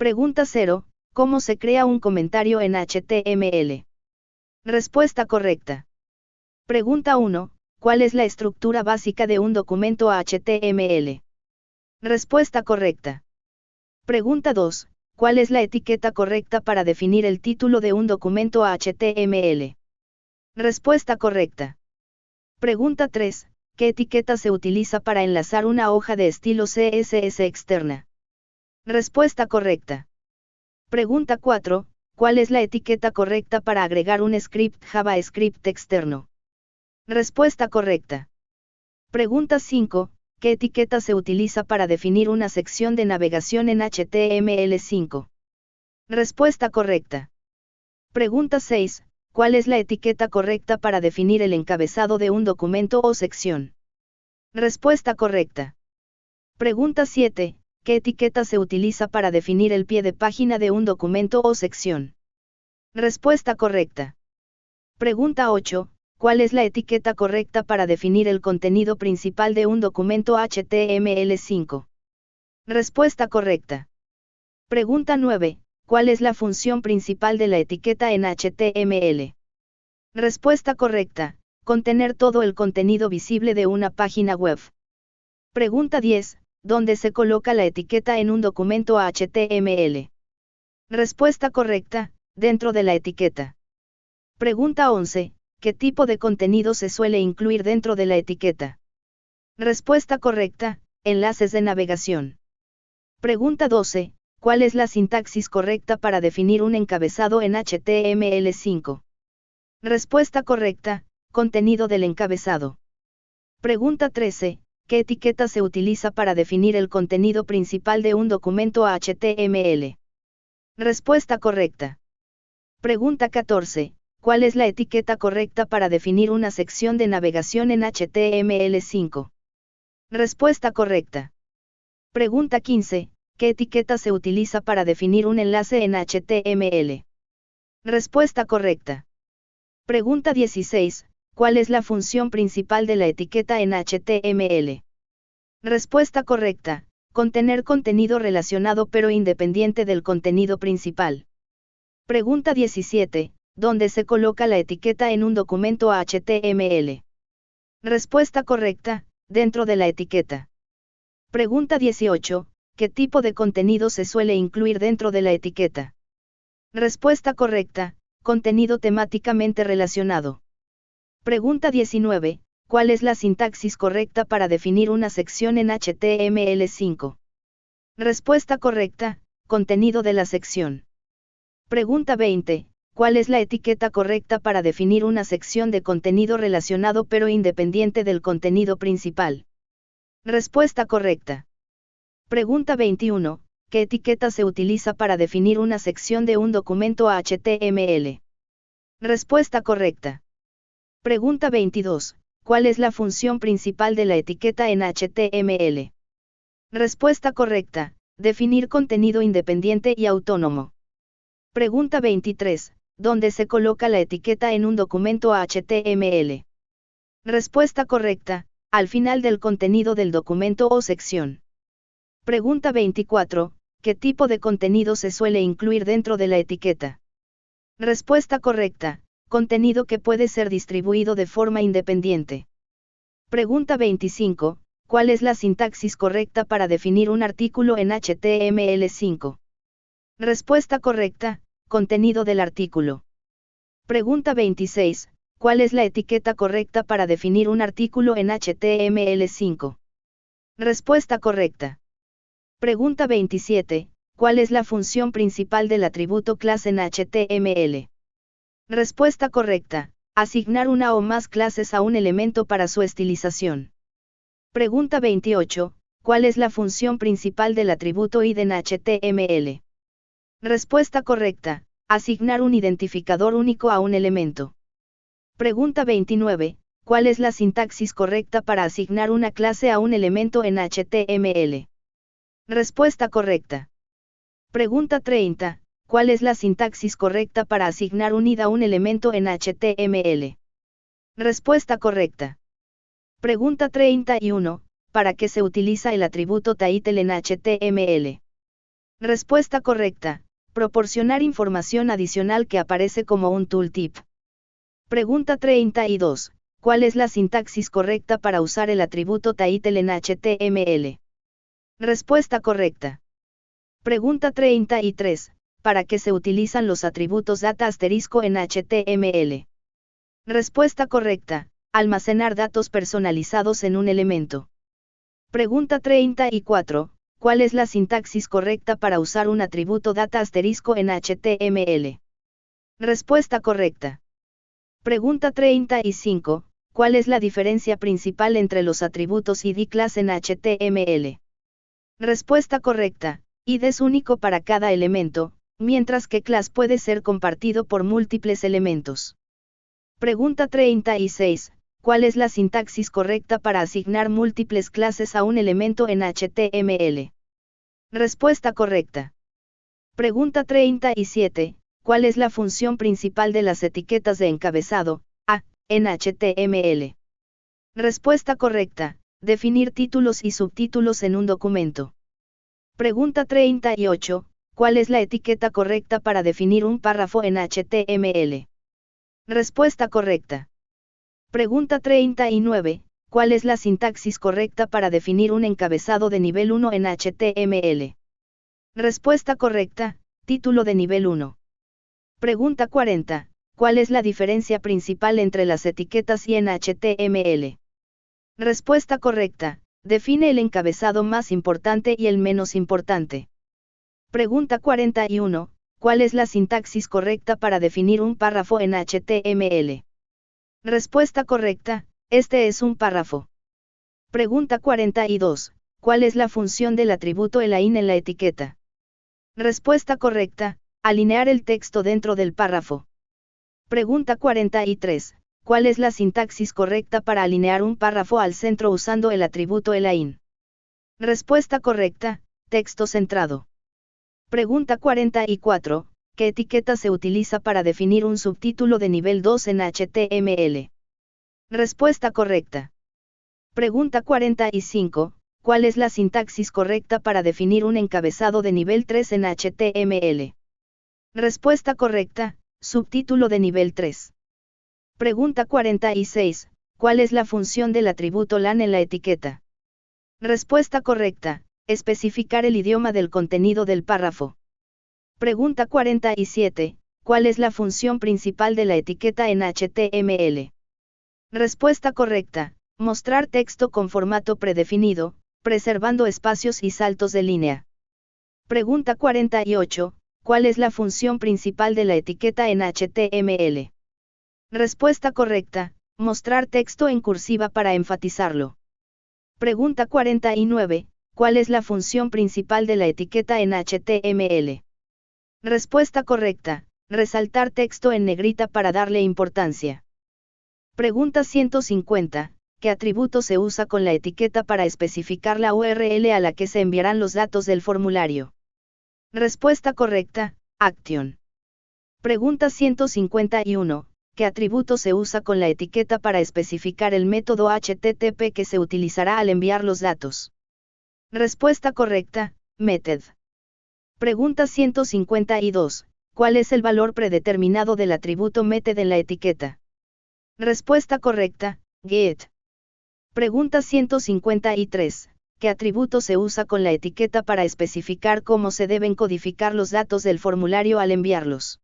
Pregunta 0. ¿Cómo se crea un comentario en HTML? Respuesta correcta. Pregunta 1. ¿Cuál es la estructura básica de un documento HTML? Respuesta correcta. Pregunta 2. ¿Cuál es la etiqueta correcta para definir el título de un documento HTML? Respuesta correcta. Pregunta 3. ¿Qué etiqueta se utiliza para enlazar una hoja de estilo CSS externa? Respuesta correcta. Pregunta 4. ¿Cuál es la etiqueta correcta para agregar un script JavaScript externo? Respuesta correcta. Pregunta 5. ¿Qué etiqueta se utiliza para definir una sección de navegación en HTML5? Respuesta correcta. Pregunta 6. ¿Cuál es la etiqueta correcta para definir el encabezado de un documento o sección? Respuesta correcta. Pregunta 7. ¿Qué etiqueta se utiliza para definir el pie de página de un documento o sección? Respuesta correcta. Pregunta 8. ¿Cuál es la etiqueta correcta para definir el contenido principal de un documento HTML5? Respuesta correcta. Pregunta 9. ¿Cuál es la función principal de la etiqueta en HTML? Respuesta correcta. Contener todo el contenido visible de una página web. Pregunta 10. ¿Dónde se coloca la etiqueta en un documento HTML? Respuesta correcta. Dentro de la etiqueta. Pregunta 11. ¿Qué tipo de contenido se suele incluir dentro de la etiqueta? Respuesta correcta. Enlaces de navegación. Pregunta 12. ¿Cuál es la sintaxis correcta para definir un encabezado en HTML5? Respuesta correcta. Contenido del encabezado. Pregunta 13. ¿Qué etiqueta se utiliza para definir el contenido principal de un documento HTML? Respuesta correcta. Pregunta 14. ¿Cuál es la etiqueta correcta para definir una sección de navegación en HTML5? Respuesta correcta. Pregunta 15. ¿Qué etiqueta se utiliza para definir un enlace en HTML? Respuesta correcta. Pregunta 16. ¿Cuál es la función principal de la etiqueta en HTML? Respuesta correcta. Contener contenido relacionado pero independiente del contenido principal. Pregunta 17. ¿Dónde se coloca la etiqueta en un documento HTML? Respuesta correcta. Dentro de la etiqueta. Pregunta 18. ¿Qué tipo de contenido se suele incluir dentro de la etiqueta? Respuesta correcta. Contenido temáticamente relacionado. Pregunta 19. ¿Cuál es la sintaxis correcta para definir una sección en HTML5? Respuesta correcta. Contenido de la sección. Pregunta 20. ¿Cuál es la etiqueta correcta para definir una sección de contenido relacionado pero independiente del contenido principal? Respuesta correcta. Pregunta 21. ¿Qué etiqueta se utiliza para definir una sección de un documento HTML? Respuesta correcta. Pregunta 22. ¿Cuál es la función principal de la etiqueta en HTML? Respuesta correcta. Definir contenido independiente y autónomo. Pregunta 23. ¿Dónde se coloca la etiqueta en un documento HTML? Respuesta correcta. Al final del contenido del documento o sección. Pregunta 24. ¿Qué tipo de contenido se suele incluir dentro de la etiqueta? Respuesta correcta. Contenido que puede ser distribuido de forma independiente. Pregunta 25. ¿Cuál es la sintaxis correcta para definir un artículo en HTML5? Respuesta correcta. Contenido del artículo. Pregunta 26. ¿Cuál es la etiqueta correcta para definir un artículo en HTML5? Respuesta correcta. Pregunta 27. ¿Cuál es la función principal del atributo clase en HTML? Respuesta correcta. Asignar una o más clases a un elemento para su estilización. Pregunta 28. ¿Cuál es la función principal del atributo id en HTML? Respuesta correcta. Asignar un identificador único a un elemento. Pregunta 29. ¿Cuál es la sintaxis correcta para asignar una clase a un elemento en HTML? Respuesta correcta. Pregunta 30. ¿Cuál es la sintaxis correcta para asignar un id a un elemento en HTML? Respuesta correcta. Pregunta 31. ¿Para qué se utiliza el atributo title en HTML? Respuesta correcta. Proporcionar información adicional que aparece como un tooltip. Pregunta 32. ¿Cuál es la sintaxis correcta para usar el atributo title en HTML? Respuesta correcta. Pregunta 33. ¿Para qué se utilizan los atributos data asterisco en HTML? Respuesta correcta. Almacenar datos personalizados en un elemento. Pregunta 34. ¿Cuál es la sintaxis correcta para usar un atributo data asterisco en HTML? Respuesta correcta. Pregunta 35. ¿Cuál es la diferencia principal entre los atributos id class en HTML? Respuesta correcta. Id es único para cada elemento, mientras que class puede ser compartido por múltiples elementos. Pregunta 36. ¿Cuál es la sintaxis correcta para asignar múltiples clases a un elemento en HTML? Respuesta correcta. Pregunta 37. ¿Cuál es la función principal de las etiquetas de encabezado, A, en HTML? Respuesta correcta. Definir títulos y subtítulos en un documento. Pregunta 38. ¿Cuál es la etiqueta correcta para definir un párrafo en HTML? Respuesta correcta. Pregunta 39. ¿Cuál es la sintaxis correcta para definir un encabezado de nivel 1 en HTML? Respuesta correcta. Título de nivel 1. Pregunta 40. ¿Cuál es la diferencia principal entre las etiquetas y en HTML? Respuesta correcta. Define el encabezado más importante y el menos importante. Pregunta 41. ¿Cuál es la sintaxis correcta para definir un párrafo en HTML? Respuesta correcta. Este es un párrafo. Pregunta 42. ¿Cuál es la función del atributo align en la etiqueta? Respuesta correcta. Alinear el texto dentro del párrafo. Pregunta 43. ¿Cuál es la sintaxis correcta para alinear un párrafo al centro usando el atributo align? Respuesta correcta. Texto centrado. Pregunta 44. ¿Qué etiqueta se utiliza para definir un subtítulo de nivel 2 en HTML? Respuesta correcta. Pregunta 45. ¿Cuál es la sintaxis correcta para definir un encabezado de nivel 3 en HTML? Respuesta correcta. Subtítulo de nivel 3. Pregunta 46. ¿Cuál es la función del atributo lan en la etiqueta? Respuesta correcta. Especificar el idioma del contenido del párrafo. Pregunta 47. ¿Cuál es la función principal de la etiqueta en HTML? Respuesta correcta. Mostrar texto con formato predefinido, preservando espacios y saltos de línea. Pregunta 48. ¿Cuál es la función principal de la etiqueta en HTML? Respuesta correcta. Mostrar texto en cursiva para enfatizarlo. Pregunta 49. ¿Cuál es la función principal de la etiqueta en HTML? Respuesta correcta. Resaltar texto en negrita para darle importancia. Pregunta 150. ¿Qué atributo se usa con la etiqueta para especificar la URL a la que se enviarán los datos del formulario? Respuesta correcta. Action. Pregunta 151. ¿Qué atributo se usa con la etiqueta para especificar el método HTTP que se utilizará al enviar los datos? Respuesta correcta. Method. Pregunta 152. ¿Cuál es el valor predeterminado del atributo method en la etiqueta? Respuesta correcta. Get. Pregunta 153. ¿Qué atributo se usa con la etiqueta para especificar cómo se deben codificar los datos del formulario al enviarlos?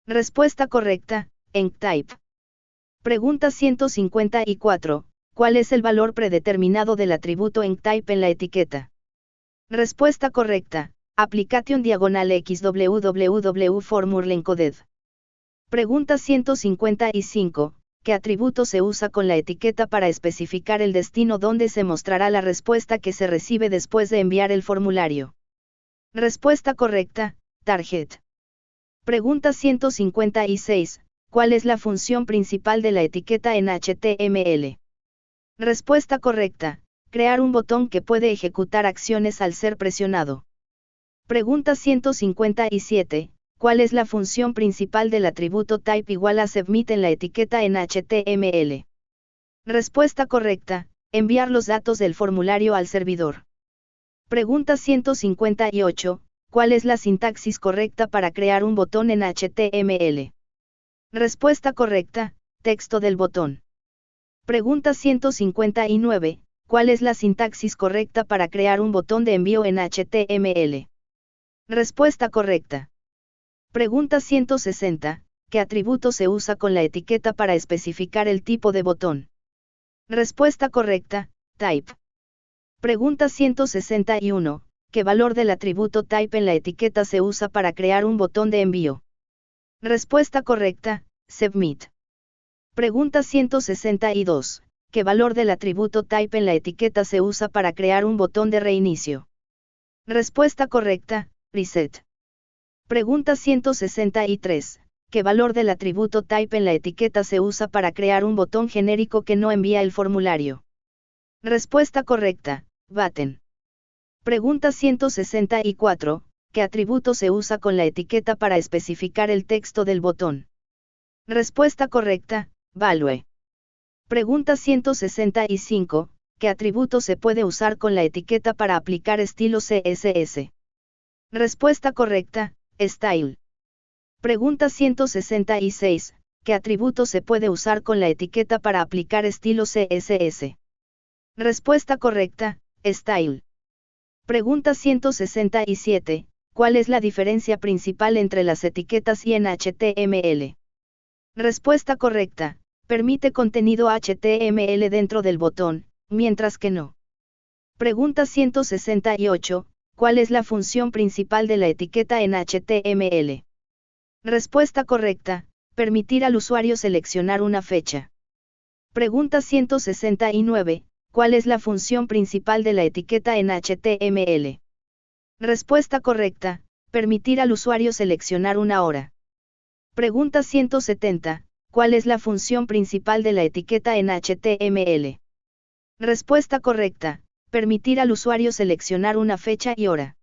Respuesta correcta. Enctype. Pregunta 154. ¿Cuál es el valor predeterminado del atributo Enctype en la etiqueta? Respuesta correcta. Application XWWW-Formula-Encoded. Pregunta 155. ¿Qué atributo se usa con la etiqueta para especificar el destino donde se mostrará la respuesta que se recibe después de enviar el formulario? Respuesta correcta. Target. Pregunta 156. ¿Cuál es la función principal de la etiqueta en HTML? Respuesta correcta. Crear un botón que puede ejecutar acciones al ser presionado. Pregunta 157. ¿Cuál es la función principal del atributo type igual a submit en la etiqueta en HTML? Respuesta correcta. Enviar los datos del formulario al servidor. Pregunta 158. ¿cuál es la sintaxis correcta para crear un botón en HTML? Respuesta correcta, texto del botón. Pregunta 159, ¿cuál es la sintaxis correcta para crear un botón de envío en HTML? Respuesta correcta. Pregunta 160, ¿qué atributo se usa con la etiqueta para especificar el tipo de botón? Respuesta correcta, type. Pregunta 161, ¿qué valor del atributo type en la etiqueta se usa para crear un botón de envío? Respuesta correcta, submit. Pregunta 162, ¿qué valor del atributo type en la etiqueta se usa para crear un botón de reinicio? Respuesta correcta, reset. Pregunta 163, ¿qué valor del atributo type en la etiqueta se usa para crear un botón genérico que no envía el formulario? Respuesta correcta, button. Pregunta 164, ¿qué atributo se usa con la etiqueta para especificar el texto del botón? Respuesta correcta, value. Pregunta 165, ¿qué atributo se puede usar con la etiqueta para aplicar estilo CSS? Respuesta correcta, style. Pregunta 166, ¿qué atributo se puede usar con la etiqueta para aplicar estilo CSS? Respuesta correcta, style. Pregunta 167, ¿cuál es la diferencia principal entre las etiquetas y en HTML? Respuesta correcta, permite contenido HTML dentro del botón, mientras que no. Pregunta 168, ¿cuál es la función principal de la etiqueta en HTML? Respuesta correcta, permitir al usuario seleccionar una fecha. Pregunta 169, ¿cuál es la función principal de la etiqueta en HTML? Respuesta correcta, permitir al usuario seleccionar una hora. Pregunta 170, ¿cuál es la función principal de la etiqueta en HTML? Respuesta correcta, permitir al usuario seleccionar una fecha y hora.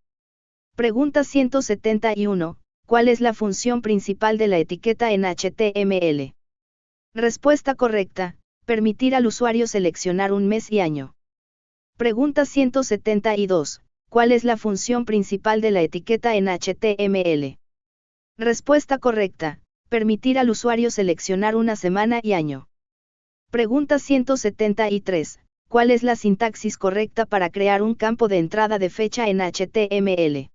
Pregunta 171, ¿cuál es la función principal de la etiqueta en HTML? Respuesta correcta, permitir al usuario seleccionar un mes y año. Pregunta 172, ¿cuál es la función principal de la etiqueta en HTML? Respuesta correcta, permitir al usuario seleccionar una semana y año. Pregunta 173, ¿cuál es la sintaxis correcta para crear un campo de entrada de fecha en HTML?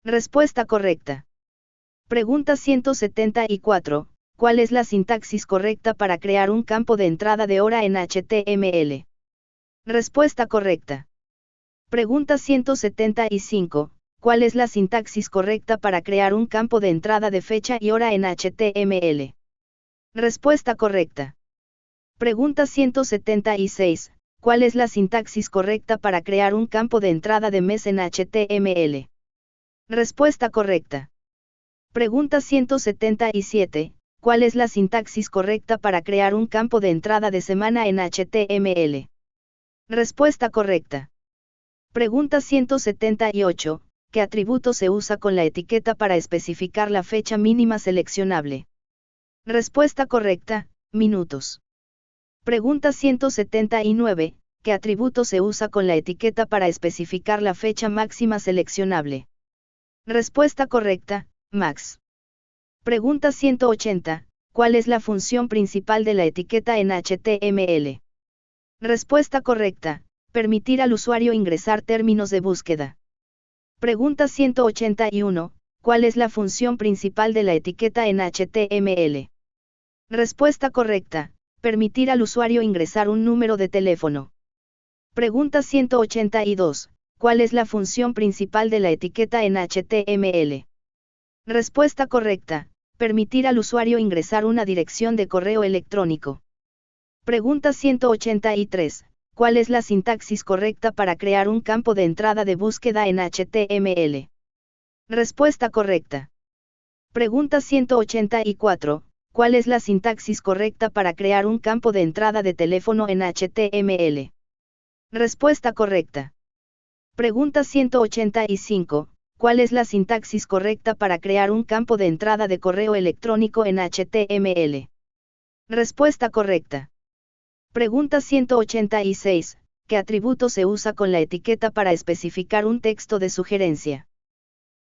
Respuesta correcta. Pregunta 174, ¿cuál es la sintaxis correcta para crear un campo de entrada de hora en HTML? Respuesta correcta. Pregunta 175, ¿cuál es la sintaxis correcta para crear un campo de entrada de fecha y hora en HTML? Respuesta correcta. Pregunta 176, ¿cuál es la sintaxis correcta para crear un campo de entrada de mes en HTML? Respuesta correcta. Pregunta 177, ¿cuál es la sintaxis correcta para crear un campo de entrada de semana en HTML? Respuesta correcta. Pregunta 178, ¿qué atributo se usa con la etiqueta para especificar la fecha mínima seleccionable? Respuesta correcta, minutos. Pregunta 179, ¿qué atributo se usa con la etiqueta para especificar la fecha máxima seleccionable? Respuesta correcta, max. Pregunta 180, ¿cuál es la función principal de la etiqueta en HTML? Respuesta correcta, permitir al usuario ingresar términos de búsqueda. Pregunta 181, ¿cuál es la función principal de la etiqueta en HTML? Respuesta correcta, permitir al usuario ingresar un número de teléfono. Pregunta 182, ¿cuál es la función principal de la etiqueta en HTML? Respuesta correcta, permitir al usuario ingresar una dirección de correo electrónico. Pregunta 183, ¿cuál es la sintaxis correcta para crear un campo de entrada de búsqueda en HTML? Respuesta correcta. Pregunta 184, ¿cuál es la sintaxis correcta para crear un campo de entrada de teléfono en HTML? Respuesta correcta. Pregunta 185, ¿cuál es la sintaxis correcta para crear un campo de entrada de correo electrónico en HTML? Respuesta correcta. Pregunta 186, ¿qué atributo se usa con la etiqueta para especificar un texto de sugerencia?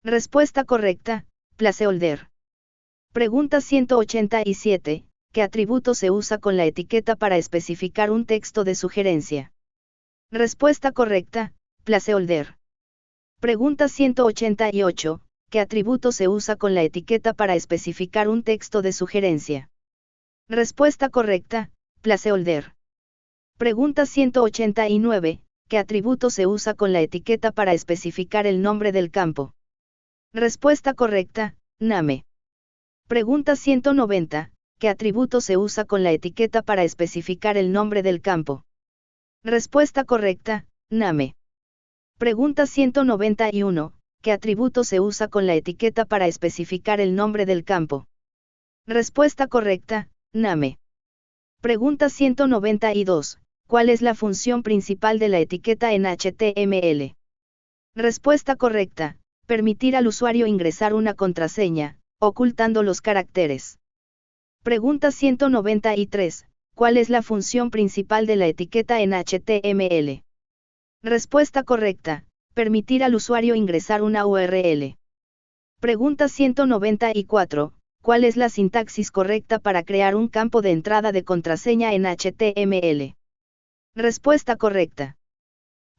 Respuesta correcta, placeholder. Pregunta 187, ¿qué atributo se usa con la etiqueta para especificar un texto de sugerencia? Respuesta correcta, placeholder. Pregunta 188, ¿qué atributo se usa con la etiqueta para especificar un texto de sugerencia? Respuesta correcta, placeholder. Pregunta 189, ¿qué atributo se usa con la etiqueta para especificar el nombre del campo? Respuesta correcta, name. Pregunta 190, ¿qué atributo se usa con la etiqueta para especificar el nombre del campo? Respuesta correcta, name. Pregunta 191, ¿qué atributo se usa con la etiqueta para especificar el nombre del campo? Respuesta correcta, name. Pregunta 192, ¿cuál es la función principal de la etiqueta en HTML? Respuesta correcta, permitir al usuario ingresar una contraseña, ocultando los caracteres. Pregunta 193, ¿cuál es la función principal de la etiqueta en HTML? Respuesta correcta, permitir al usuario ingresar una URL. Pregunta 194, ¿cuál es la sintaxis correcta para crear un campo de entrada de contraseña en HTML? Respuesta correcta.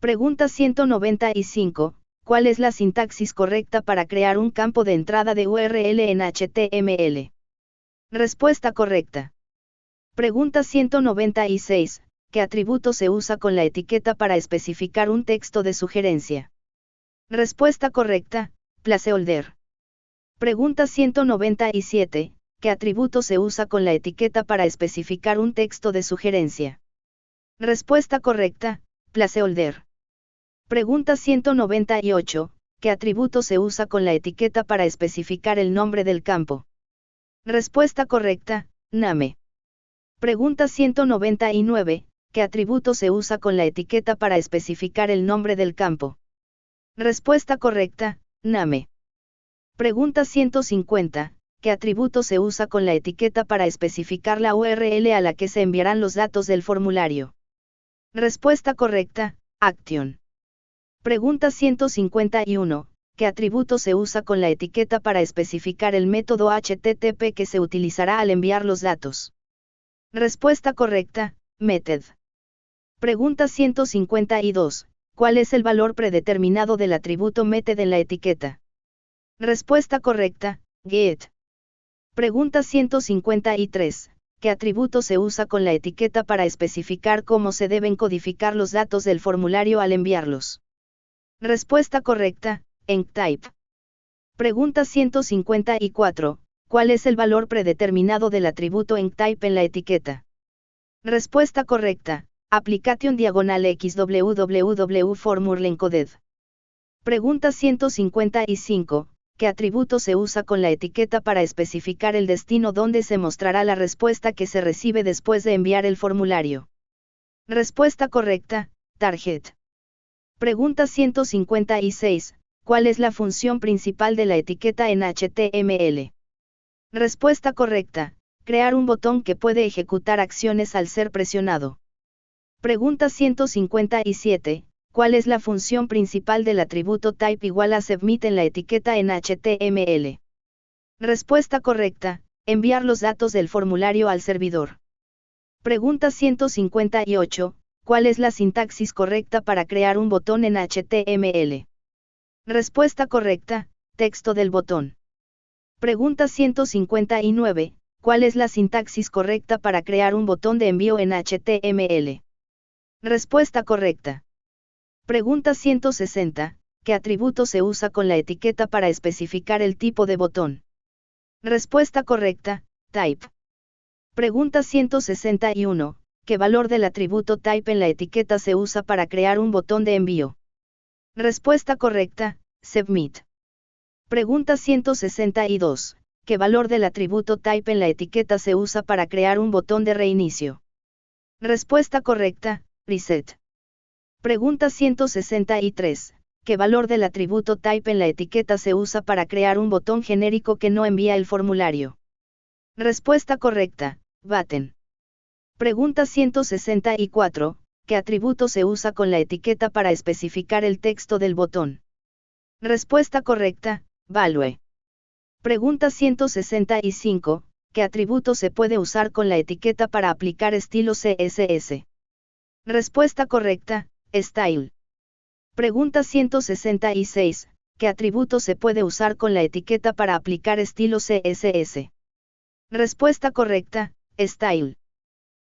Pregunta 195, ¿cuál es la sintaxis correcta para crear un campo de entrada de URL en HTML? Respuesta correcta. Pregunta 196, ¿qué atributo se usa con la etiqueta para especificar un texto de sugerencia? Respuesta correcta, placeholder. Pregunta 197, ¿qué atributo se usa con la etiqueta para especificar un texto de sugerencia? Respuesta correcta, placeholder. Pregunta 198, ¿qué atributo se usa con la etiqueta para especificar el nombre del campo? Respuesta correcta, name. Pregunta 199, ¿qué atributo se usa con la etiqueta para especificar el nombre del campo? Respuesta correcta, name. Pregunta 150, ¿qué atributo se usa con la etiqueta para especificar la URL a la que se enviarán los datos del formulario? Respuesta correcta, action. Pregunta 151, ¿qué atributo se usa con la etiqueta para especificar el método HTTP que se utilizará al enviar los datos? Respuesta correcta, method. Pregunta 152, ¿cuál es el valor predeterminado del atributo method en la etiqueta? Respuesta correcta, get. Pregunta 153, ¿qué atributo se usa con la etiqueta para especificar cómo se deben codificar los datos del formulario al enviarlos? Respuesta correcta, enctype. Pregunta 154, ¿cuál es el valor predeterminado del atributo enctype en la etiqueta? Respuesta correcta, application_xwww_formula_encoded. Pregunta 155, ¿qué atributo se usa con la etiqueta para especificar el destino donde se mostrará la respuesta que se recibe después de enviar el formulario? Respuesta correcta, target. Pregunta 156, ¿cuál es la función principal de la etiqueta en HTML? Respuesta correcta, crear un botón que puede ejecutar acciones al ser presionado. Pregunta 157, ¿cuál es la función principal del atributo type igual a submit en la etiqueta en HTML? Respuesta correcta, enviar los datos del formulario al servidor. Pregunta 158, ¿cuál es la sintaxis correcta para crear un botón en HTML? Respuesta correcta, texto del botón. Pregunta 159, ¿cuál es la sintaxis correcta para crear un botón de envío en HTML? Respuesta correcta. Pregunta 160, ¿qué atributo se usa con la etiqueta para especificar el tipo de botón? Respuesta correcta, type. Pregunta 161, ¿qué valor del atributo type en la etiqueta se usa para crear un botón de envío? Respuesta correcta, submit. Pregunta 162, ¿qué valor del atributo type en la etiqueta se usa para crear un botón de reinicio? Respuesta correcta, reset. Pregunta 163, ¿qué valor del atributo type en la etiqueta se usa para crear un botón genérico que no envía el formulario? Respuesta correcta, button. Pregunta 164, ¿qué atributo se usa con la etiqueta para especificar el texto del botón? Respuesta correcta, Value. Pregunta 165. ¿Qué atributo se puede usar con la etiqueta para aplicar estilo CSS? Respuesta correcta, Style. Pregunta 166. ¿Qué atributo se puede usar con la etiqueta para aplicar estilo CSS? Respuesta correcta, Style.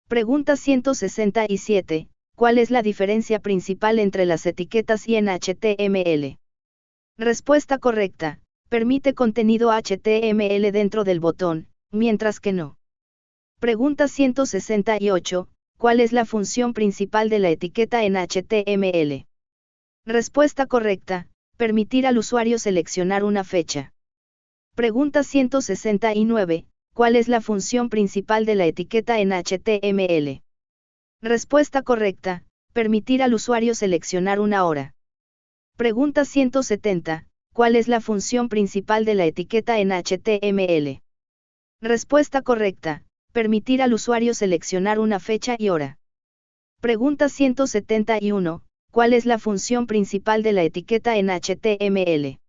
Pregunta 167. ¿Cuál es la diferencia principal entre las etiquetas y en HTML? Respuesta correcta. Permite contenido HTML dentro del botón, mientras que no. Pregunta 168. ¿Cuál es la función principal de la etiqueta en HTML? Respuesta correcta. Permitir al usuario seleccionar una fecha. Pregunta 169. ¿Cuál es la función principal de la etiqueta en HTML? Respuesta correcta. Permitir al usuario seleccionar una hora. Pregunta 170. ¿Cuál es la función principal de la etiqueta en HTML? Respuesta correcta. Permitir al usuario seleccionar una fecha y hora. Pregunta 171. ¿Cuál es la función principal de la etiqueta en HTML?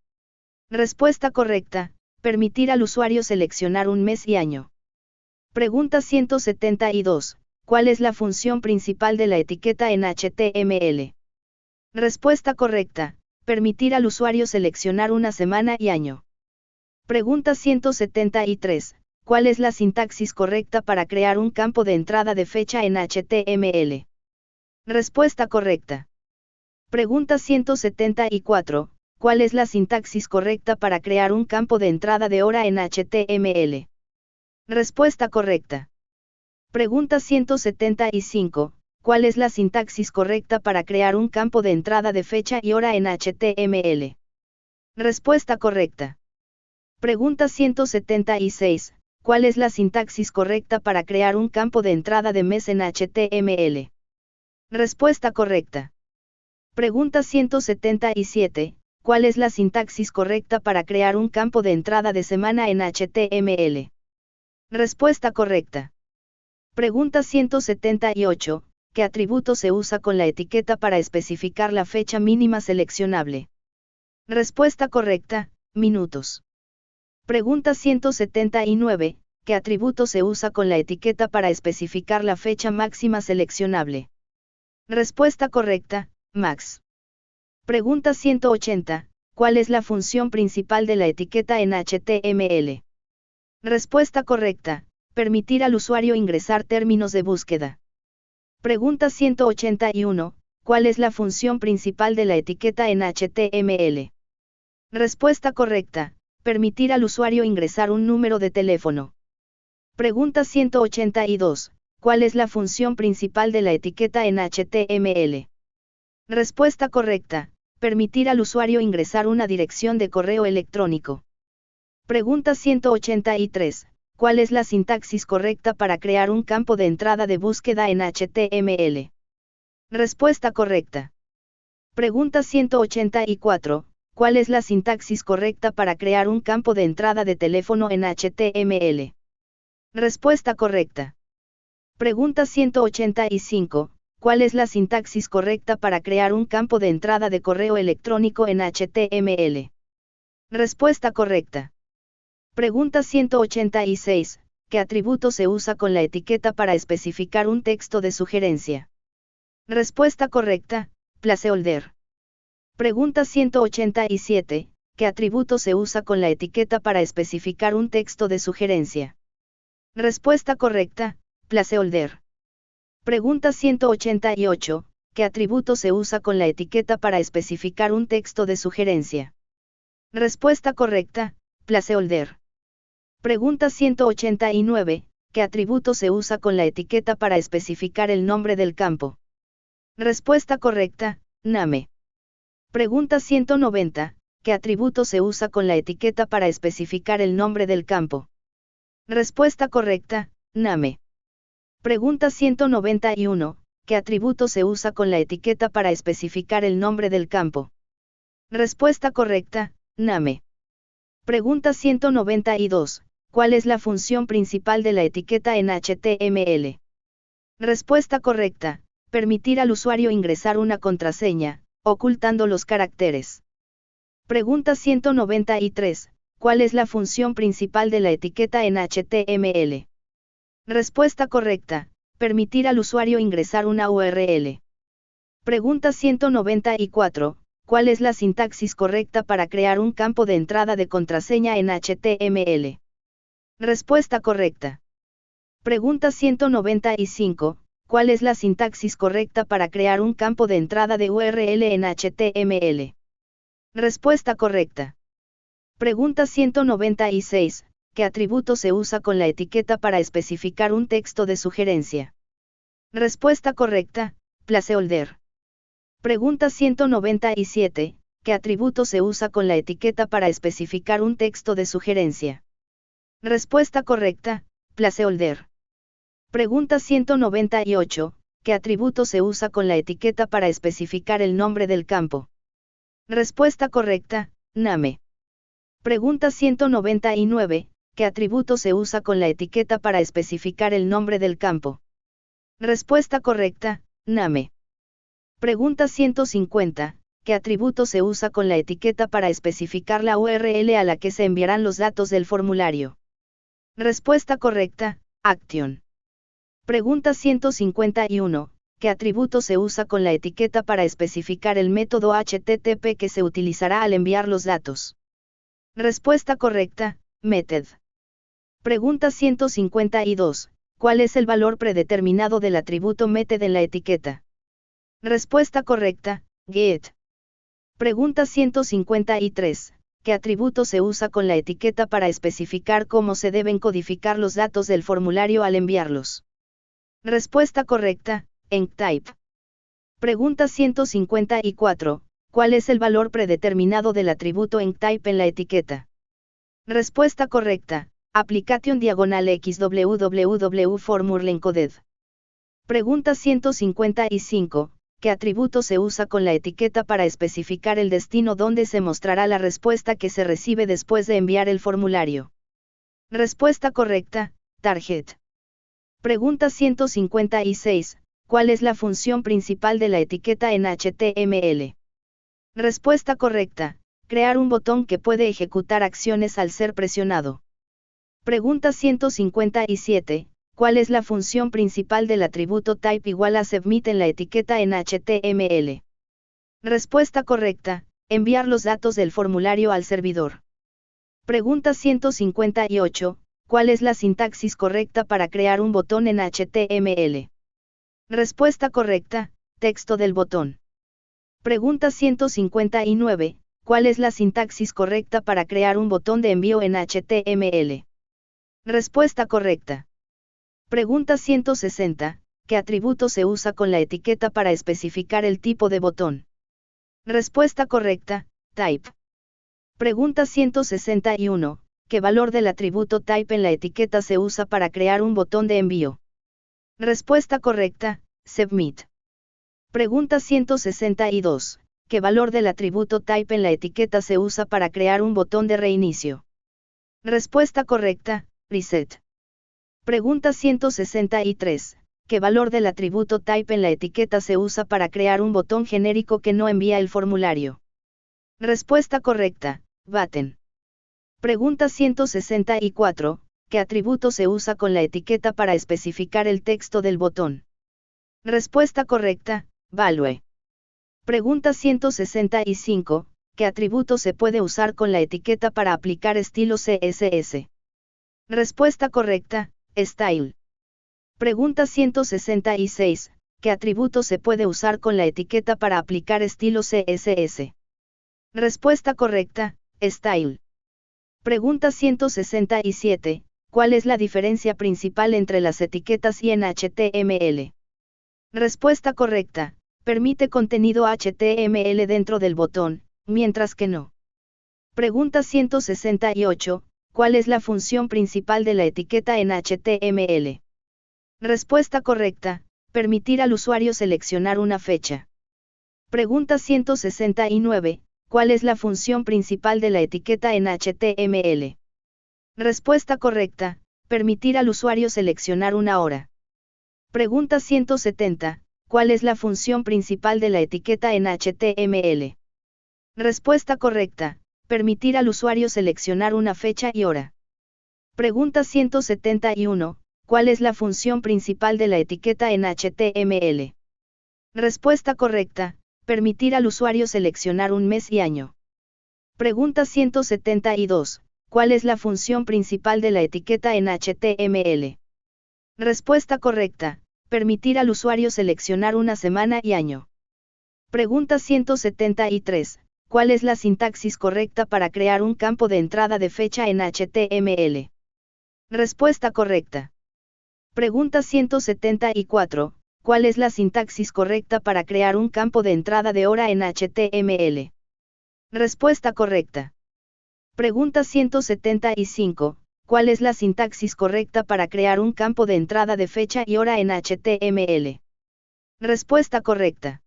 Respuesta correcta. Permitir al usuario seleccionar un mes y año. Pregunta 172. ¿Cuál es la función principal de la etiqueta en HTML? Respuesta correcta. Permitir al usuario seleccionar una semana y año. Pregunta 173. ¿Cuál es la sintaxis correcta para crear un campo de entrada de fecha en HTML? Respuesta correcta. Pregunta 174. ¿Cuál es la sintaxis correcta para crear un campo de entrada de hora en HTML? Respuesta correcta. Pregunta 175. ¿Cuál es la sintaxis correcta para crear un campo de entrada de fecha y hora en HTML? Respuesta correcta. Pregunta 176. ¿Cuál es la sintaxis correcta para crear un campo de entrada de mes en HTML? Respuesta correcta. Pregunta 177. ¿Cuál es la sintaxis correcta para crear un campo de entrada de semana en HTML? Respuesta correcta. Pregunta 178. ¿Qué atributo se usa con la etiqueta para especificar la fecha mínima seleccionable? Respuesta correcta, minutos. Pregunta 179. ¿Qué atributo se usa con la etiqueta para especificar la fecha máxima seleccionable? Respuesta correcta, max. Pregunta 180. ¿Cuál es la función principal de la etiqueta en HTML? Respuesta correcta. Permitir al usuario ingresar términos de búsqueda. Pregunta 181. ¿Cuál es la función principal de la etiqueta en HTML? Respuesta correcta. Permitir al usuario ingresar un número de teléfono. Pregunta 182. ¿Cuál es la función principal de la etiqueta en HTML? Respuesta correcta. Permitir al usuario ingresar una dirección de correo electrónico. Pregunta 183. ¿Cuál es la sintaxis correcta para crear un campo de entrada de búsqueda en HTML? Respuesta correcta. Pregunta 184. ¿Cuál es la sintaxis correcta para crear un campo de entrada de teléfono en HTML? Respuesta correcta. Pregunta 185. ¿Cuál es la sintaxis correcta para crear un campo de entrada de correo electrónico en HTML? Respuesta correcta. Pregunta 186. ¿Qué atributo se usa con la etiqueta para especificar un texto de sugerencia? Respuesta correcta, placeholder. Pregunta 187. ¿Qué atributo se usa con la etiqueta para especificar un texto de sugerencia? Respuesta correcta, placeholder. Pregunta 188. ¿Qué atributo se usa con la etiqueta para especificar un texto de sugerencia? Respuesta correcta, placeholder. Pregunta 189. ¿Qué atributo se usa con la etiqueta para especificar el nombre del campo? Respuesta correcta, name. Pregunta 190. ¿Qué atributo se usa con la etiqueta para especificar el nombre del campo? Respuesta correcta, name. Pregunta 191. ¿Qué atributo se usa con la etiqueta para especificar el nombre del campo? Respuesta correcta, name. Pregunta 192. ¿Cuál es la función principal de la etiqueta en HTML? Respuesta correcta. Permitir al usuario ingresar una contraseña, ocultando los caracteres. Pregunta 193. ¿Cuál es la función principal de la etiqueta en HTML? Respuesta correcta. Permitir al usuario ingresar una URL. Pregunta 194. ¿Cuál es la sintaxis correcta para crear un campo de entrada de contraseña en HTML? Respuesta correcta. Pregunta 195. ¿Cuál es la sintaxis correcta para crear un campo de entrada de URL en HTML? Respuesta correcta. Pregunta 196. ¿Qué atributo se usa con la etiqueta para especificar un texto de sugerencia? Respuesta correcta, placeholder. Pregunta 197. ¿Qué atributo se usa con la etiqueta para especificar un texto de sugerencia? Respuesta correcta, placeholder. Pregunta 198. ¿Qué atributo se usa con la etiqueta para especificar el nombre del campo? Respuesta correcta, name. Pregunta 199. ¿Qué atributo se usa con la etiqueta para especificar el nombre del campo? Respuesta correcta, name. Pregunta 150. ¿Qué atributo se usa con la etiqueta para especificar la URL a la que se enviarán los datos del formulario? Respuesta correcta, action. Pregunta 151. ¿Qué atributo se usa con la etiqueta para especificar el método HTTP que se utilizará al enviar los datos? Respuesta correcta, method. Pregunta 152. ¿Cuál es el valor predeterminado del atributo method en la etiqueta? Respuesta correcta, get. Pregunta 153. ¿Qué atributo se usa con la etiqueta para especificar cómo se deben codificar los datos del formulario al enviarlos? Respuesta correcta, enctype. Pregunta 154. ¿Cuál es el valor predeterminado del atributo enctype en la etiqueta? Respuesta correcta, application_xwww formulaencoded. Pregunta 155. ¿Qué atributo se usa con la etiqueta para especificar el destino donde se mostrará la respuesta que se recibe después de enviar el formulario? Respuesta correcta, target. Pregunta 156. ¿Cuál es la función principal de la etiqueta en HTML? Respuesta correcta, crear un botón que puede ejecutar acciones al ser presionado. Pregunta 157. ¿Cuál es la función principal del atributo type igual a submit en la etiqueta en HTML? Respuesta correcta, enviar los datos del formulario al servidor. Pregunta 158. ¿Cuál es la sintaxis correcta para crear un botón en HTML? Respuesta correcta, texto del botón. Pregunta 159. ¿Cuál es la sintaxis correcta para crear un botón de envío en HTML? Respuesta correcta. Pregunta 160. ¿Qué atributo se usa con la etiqueta para especificar el tipo de botón? Respuesta correcta, type. Pregunta 161. ¿Qué valor del atributo type en la etiqueta se usa para crear un botón de envío? Respuesta correcta, submit. Pregunta 162. ¿Qué valor del atributo type en la etiqueta se usa para crear un botón de reinicio? Respuesta correcta, reset. Pregunta 163. ¿Qué valor del atributo type en la etiqueta se usa para crear un botón genérico que no envía el formulario? Respuesta correcta, button. Pregunta 164. ¿Qué atributo se usa con la etiqueta para especificar el texto del botón? Respuesta correcta, value. Pregunta 165. ¿Qué atributo se puede usar con la etiqueta para aplicar estilo CSS? Respuesta correcta, style. Pregunta 166. ¿Qué atributo se puede usar con la etiqueta para aplicar estilo CSS? Respuesta correcta, style. Pregunta 167. ¿Cuál es la diferencia principal entre las etiquetas y en HTML? Respuesta correcta. Permite contenido HTML dentro del botón, mientras que no. Pregunta 168. ¿Cuál es la función principal de la etiqueta en HTML? Respuesta correcta. Permitir al usuario seleccionar una fecha. Pregunta 169. ¿Cuál es la función principal de la etiqueta en HTML? Respuesta correcta. Permitir al usuario seleccionar una hora. Pregunta 170. ¿Cuál es la función principal de la etiqueta en HTML? Respuesta correcta. Permitir al usuario seleccionar una fecha y hora. Pregunta 171. ¿Cuál es la función principal de la etiqueta en HTML? Respuesta correcta. Permitir al usuario seleccionar un mes y año. Pregunta 172. ¿Cuál es la función principal de la etiqueta en HTML? Respuesta correcta. Permitir al usuario seleccionar una semana y año. Pregunta 173. ¿Cuál es la sintaxis correcta para crear un campo de entrada de fecha en HTML? Respuesta correcta. Pregunta 174. ¿Cuál es la sintaxis correcta para crear un campo de entrada de hora en HTML? Respuesta correcta. Pregunta 175. ¿Cuál es la sintaxis correcta para crear un campo de entrada de fecha y hora en HTML? Respuesta correcta.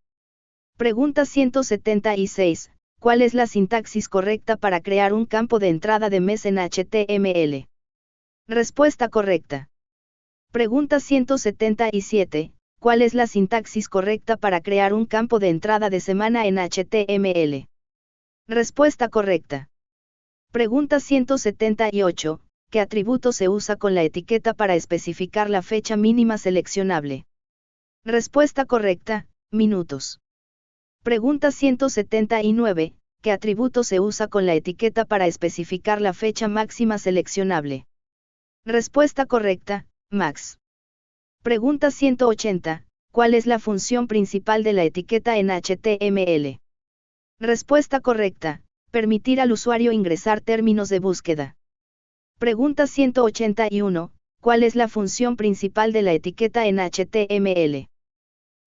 Pregunta 176. ¿Cuál es la sintaxis correcta para crear un campo de entrada de mes en HTML? Respuesta correcta. Pregunta 177. ¿Cuál es la sintaxis correcta para crear un campo de entrada de semana en HTML? Respuesta correcta. Pregunta 178. ¿Qué atributo se usa con la etiqueta para especificar la fecha mínima seleccionable? Respuesta correcta, minutos. Pregunta 179. ¿Qué atributo se usa con la etiqueta para especificar la fecha máxima seleccionable? Respuesta correcta, max. Pregunta 180. ¿Cuál es la función principal de la etiqueta en HTML? Respuesta correcta. Permitir al usuario ingresar términos de búsqueda. Pregunta 181. ¿Cuál es la función principal de la etiqueta en HTML?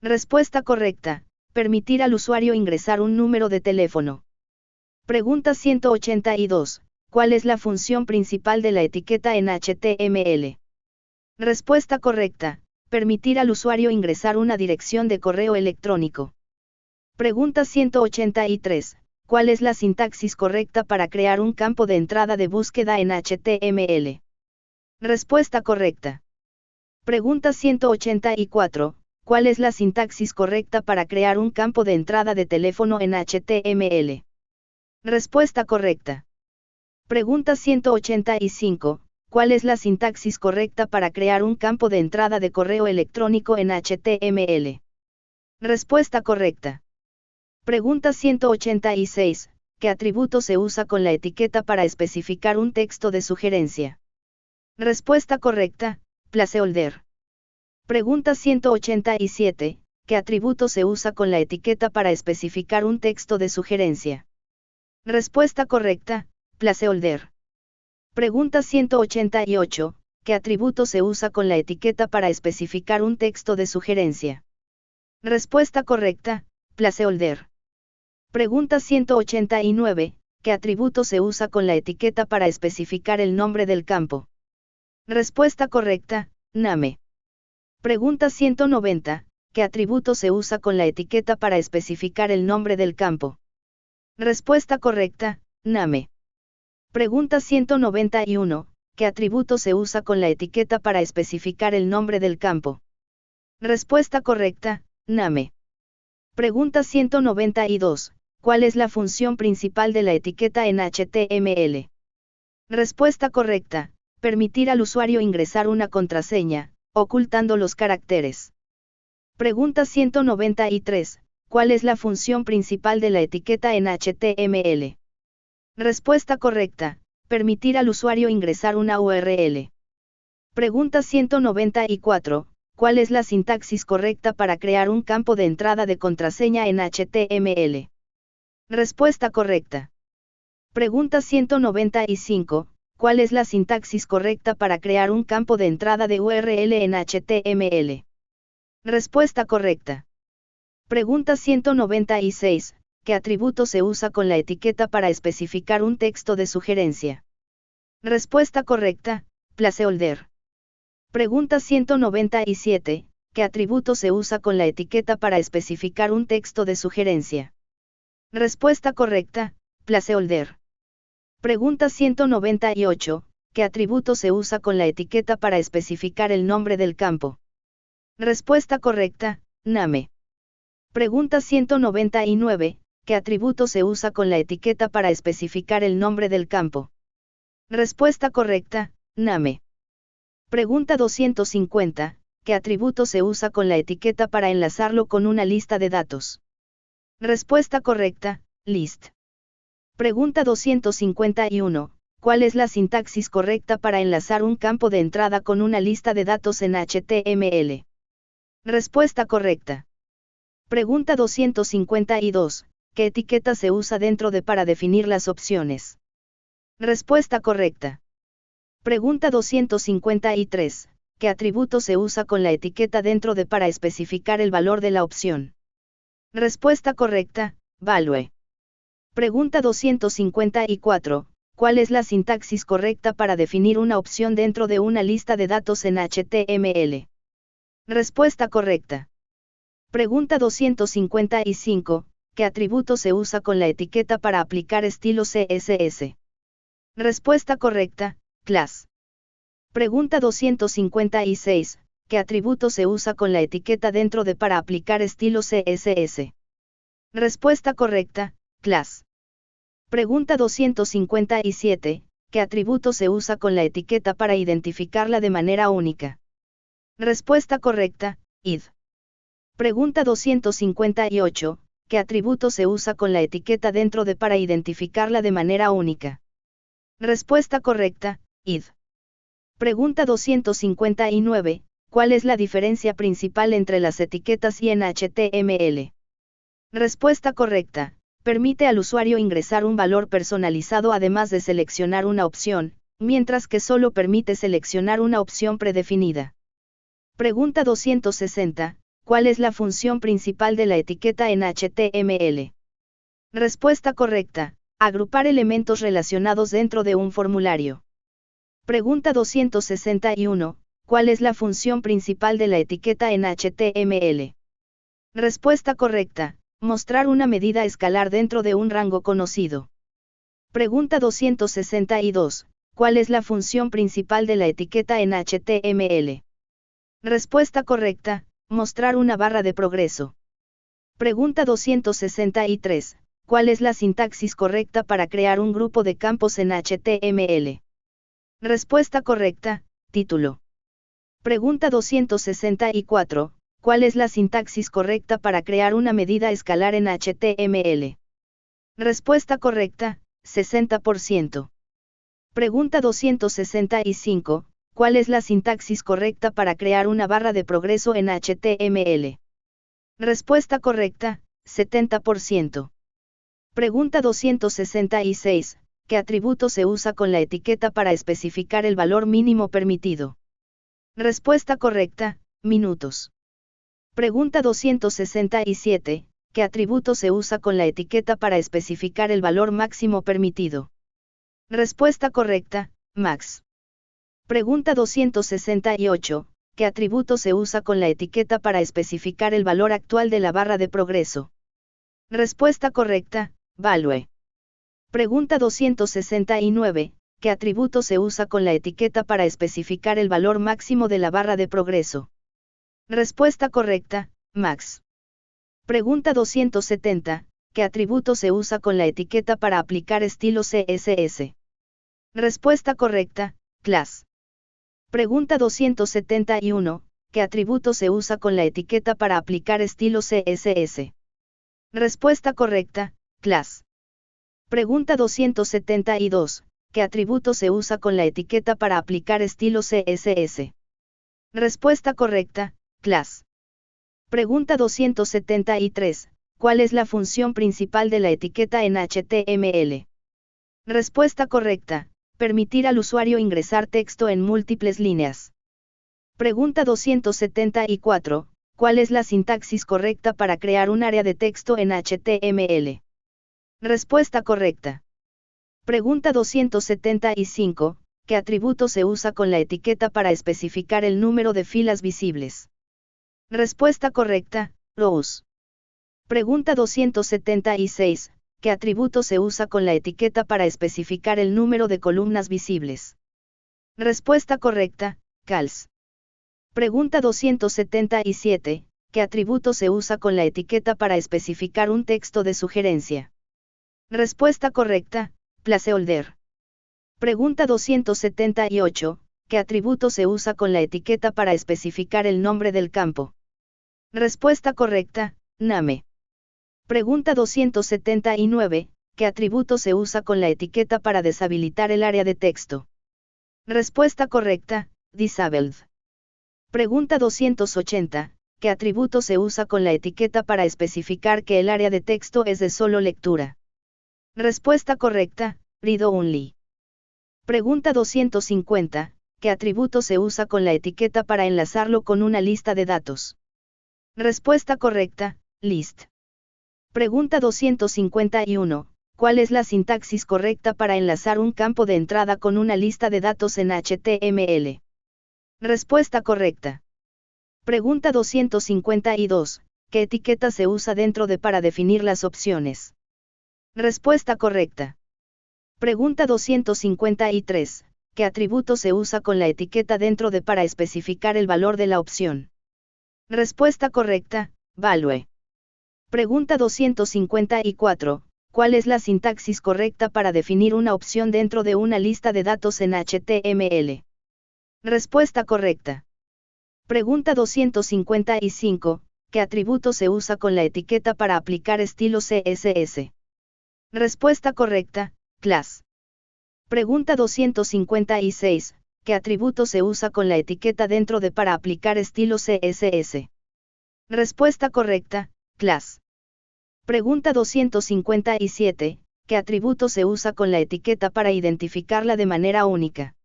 Respuesta correcta. Permitir al usuario ingresar un número de teléfono. Pregunta 182. ¿Cuál es la función principal de la etiqueta en HTML? Respuesta correcta. Permitir al usuario ingresar una dirección de correo electrónico. Pregunta 183. ¿Cuál es la sintaxis correcta para crear un campo de entrada de búsqueda en HTML? Respuesta correcta. Pregunta 184. ¿Cuál es la sintaxis correcta para crear un campo de entrada de teléfono en HTML? Respuesta correcta. Pregunta 185. ¿Cuál es la sintaxis correcta para crear un campo de entrada de correo electrónico en HTML? Respuesta correcta. Pregunta 186. ¿Qué atributo se usa con la etiqueta para especificar un texto de sugerencia? Respuesta correcta, placeholder. Pregunta 187. ¿Qué atributo se usa con la etiqueta para especificar un texto de sugerencia? Respuesta correcta, placeholder. Pregunta 188. ¿Qué atributo se usa con la etiqueta para especificar un texto de sugerencia? Respuesta correcta, placeholder. Pregunta 189. ¿Qué atributo se usa con la etiqueta para especificar el nombre del campo? Respuesta correcta, name. Pregunta 190. ¿Qué atributo se usa con la etiqueta para especificar el nombre del campo? Respuesta correcta, name. Pregunta 191. ¿Qué atributo se usa con la etiqueta para especificar el nombre del campo? Respuesta correcta, name. Pregunta 192. ¿Cuál es la función principal de la etiqueta en HTML? Respuesta correcta. Permitir al usuario ingresar una contraseña, ocultando los caracteres. Pregunta 193. ¿Cuál es la función principal de la etiqueta en HTML? Respuesta correcta. Permitir al usuario ingresar una URL. Pregunta 194. ¿Cuál es la sintaxis correcta para crear un campo de entrada de contraseña en HTML? Respuesta correcta. Pregunta 195. ¿Cuál es la sintaxis correcta para crear un campo de entrada de URL en HTML? Respuesta correcta. Pregunta 196. ¿Qué atributo se usa con la etiqueta para especificar un texto de sugerencia? Respuesta correcta, placeholder. Pregunta 197. ¿Qué atributo se usa con la etiqueta para especificar un texto de sugerencia? Respuesta correcta, placeholder. Pregunta 198. ¿Qué atributo se usa con la etiqueta para especificar el nombre del campo? Respuesta correcta, name. Pregunta 199. ¿qué atributo se usa con la etiqueta para especificar el nombre del campo? Respuesta correcta, name. Pregunta 250, ¿qué atributo se usa con la etiqueta para enlazarlo con una lista de datos? Respuesta correcta, list. Pregunta 251, ¿cuál es la sintaxis correcta para enlazar un campo de entrada con una lista de datos en HTML? Respuesta correcta. Pregunta 252, ¿qué etiqueta se usa dentro de para definir las opciones? Respuesta correcta. Pregunta 253, ¿qué atributo se usa con la etiqueta dentro de para especificar el valor de la opción? Respuesta correcta, value. Pregunta 254, ¿cuál es la sintaxis correcta para definir una opción dentro de una lista de datos en HTML? Respuesta correcta. Pregunta 255, ¿qué atributo se usa con la etiqueta para aplicar estilo CSS? Respuesta correcta, class. Pregunta 256, ¿qué atributo se usa con la etiqueta dentro de para aplicar estilo CSS? Respuesta correcta, class. Pregunta 257, ¿qué atributo se usa con la etiqueta para identificarla de manera única? Respuesta correcta, id. Pregunta 258, ¿qué atributo se usa con la etiqueta dentro de para identificarla de manera única? Respuesta correcta, id. Pregunta 259, ¿cuál es la diferencia principal entre las etiquetas y en HTML? Respuesta correcta, permite al usuario ingresar un valor personalizado además de seleccionar una opción, mientras que solo permite seleccionar una opción predefinida. Pregunta 260, ¿cuál es la función principal de la etiqueta en HTML? Respuesta correcta, agrupar elementos relacionados dentro de un formulario. Pregunta 261, ¿cuál es la función principal de la etiqueta en HTML? Respuesta correcta, mostrar una medida escalar dentro de un rango conocido. Pregunta 262, ¿cuál es la función principal de la etiqueta en HTML? Respuesta correcta, mostrar una barra de progreso. Pregunta 263, ¿cuál es la sintaxis correcta para crear un grupo de campos en HTML? Respuesta correcta, título. Pregunta 264, ¿cuál es la sintaxis correcta para crear una medida escalar en HTML? Respuesta correcta, 60%. Pregunta 265, ¿cuál es la sintaxis correcta para crear una barra de progreso en HTML? Respuesta correcta, 70%. Pregunta 266, ¿qué atributo se usa con la etiqueta para especificar el valor mínimo permitido? Respuesta correcta, minutos. Pregunta 267, ¿qué atributo se usa con la etiqueta para especificar el valor máximo permitido? Respuesta correcta, max. Pregunta 268, ¿qué atributo se usa con la etiqueta para especificar el valor actual de la barra de progreso? Respuesta correcta, value. Pregunta 269, ¿qué atributo se usa con la etiqueta para especificar el valor máximo de la barra de progreso? Respuesta correcta, max. Pregunta 270, ¿qué atributo se usa con la etiqueta para aplicar estilo CSS? Respuesta correcta, class. Pregunta 271, ¿qué atributo se usa con la etiqueta para aplicar estilo CSS? Respuesta correcta, class. Pregunta 272, ¿qué atributo se usa con la etiqueta para aplicar estilo CSS? Respuesta correcta, class. Pregunta 273, ¿cuál es la función principal de la etiqueta en HTML? Respuesta correcta, permitir al usuario ingresar texto en múltiples líneas. Pregunta 274, ¿cuál es la sintaxis correcta para crear un área de texto en HTML? Respuesta correcta. Pregunta 275, ¿qué atributo se usa con la etiqueta para especificar el número de filas visibles? Respuesta correcta, rows. Pregunta 276, ¿qué atributo se usa con la etiqueta para especificar el número de columnas visibles? Respuesta correcta, cals. Pregunta 277, ¿qué atributo se usa con la etiqueta para especificar un texto de sugerencia? Respuesta correcta, placeholder. Pregunta 278, ¿qué atributo se usa con la etiqueta para especificar el nombre del campo? Respuesta correcta, name. Pregunta 279, ¿qué atributo se usa con la etiqueta para deshabilitar el área de texto? Respuesta correcta, disabled. Pregunta 280, ¿qué atributo se usa con la etiqueta para especificar que el área de texto es de solo lectura? Respuesta correcta, read only. Pregunta 250, ¿qué atributo se usa con la etiqueta para enlazarlo con una lista de datos? Respuesta correcta, list. Pregunta 251, ¿cuál es la sintaxis correcta para enlazar un campo de entrada con una lista de datos en HTML? Respuesta correcta. Pregunta 252, ¿qué etiqueta se usa dentro de para definir las opciones? Respuesta correcta. Pregunta 253, ¿qué atributo se usa con la etiqueta dentro de para especificar el valor de la opción? Respuesta correcta, value. Pregunta 254, ¿cuál es la sintaxis correcta para definir una opción dentro de una lista de datos en HTML? Respuesta correcta. Pregunta 255, ¿qué atributo se usa con la etiqueta para aplicar estilo CSS? Respuesta correcta, class. Pregunta 256, ¿qué atributo se usa con la etiqueta dentro de para aplicar estilo CSS? Respuesta correcta, class. Pregunta 257, ¿qué atributo se usa con la etiqueta para identificarla de manera única?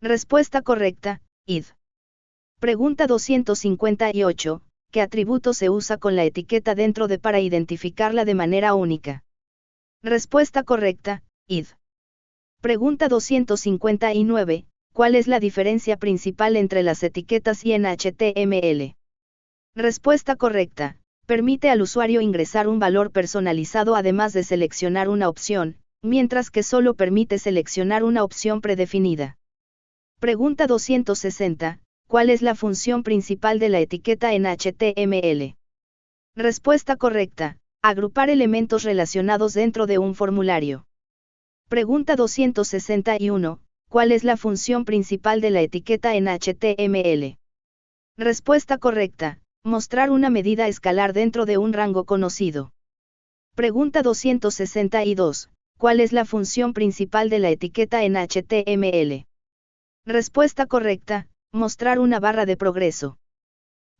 Respuesta correcta, id. Pregunta 258, ¿qué atributo se usa con la etiqueta dentro de para identificarla de manera única? Respuesta correcta, id. Pregunta 259, ¿cuál es la diferencia principal entre las etiquetas y en HTML? Respuesta correcta, permite al usuario ingresar un valor personalizado además de seleccionar una opción, mientras que solo permite seleccionar una opción predefinida. Pregunta 260, ¿cuál es la función principal de la etiqueta en HTML? Respuesta correcta, agrupar elementos relacionados dentro de un formulario. Pregunta 261, ¿cuál es la función principal de la etiqueta en HTML? Respuesta correcta, mostrar una medida escalar dentro de un rango conocido. Pregunta 262, ¿cuál es la función principal de la etiqueta en HTML? Respuesta correcta, mostrar una barra de progreso.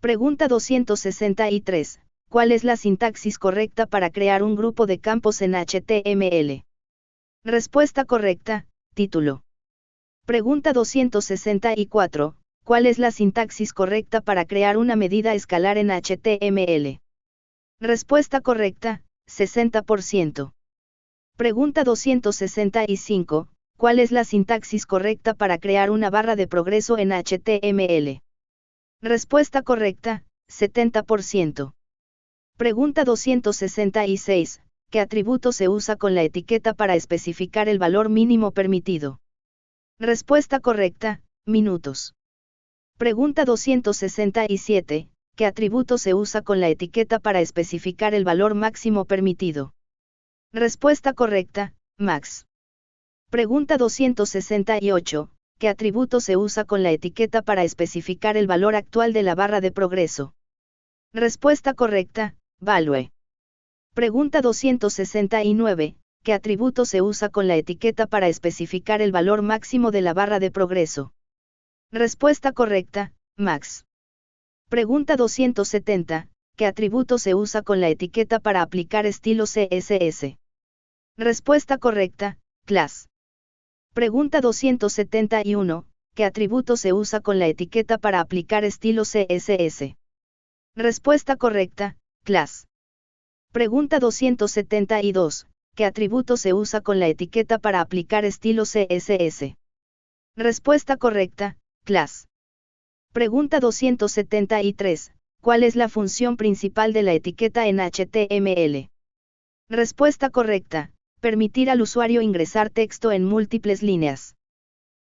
Pregunta 263, ¿cuál es la sintaxis correcta para crear un grupo de campos en HTML? Respuesta correcta, título. Pregunta 264, ¿cuál es la sintaxis correcta para crear una medida escalar en HTML? Respuesta correcta, 60%. Pregunta 265, ¿cuál es la sintaxis correcta para crear una barra de progreso en HTML? Respuesta correcta, 70%. Pregunta 266, ¿qué atributo se usa con la etiqueta para especificar el valor mínimo permitido? Respuesta correcta, minutos. Pregunta 267, ¿qué atributo se usa con la etiqueta para especificar el valor máximo permitido? Respuesta correcta, max. Pregunta 268, ¿qué atributo se usa con la etiqueta para especificar el valor actual de la barra de progreso? Respuesta correcta, value. Pregunta 269, ¿qué atributo se usa con la etiqueta para especificar el valor máximo de la barra de progreso? Respuesta correcta, max. Pregunta 270, ¿qué atributo se usa con la etiqueta para aplicar estilo CSS? Respuesta correcta, class. Pregunta 271, ¿qué atributo se usa con la etiqueta para aplicar estilo CSS? Respuesta correcta, class. Pregunta 272, ¿qué atributo se usa con la etiqueta para aplicar estilo CSS? Respuesta correcta, class. Pregunta 273, ¿cuál es la función principal de la etiqueta en HTML? Respuesta correcta, permitir al usuario ingresar texto en múltiples líneas.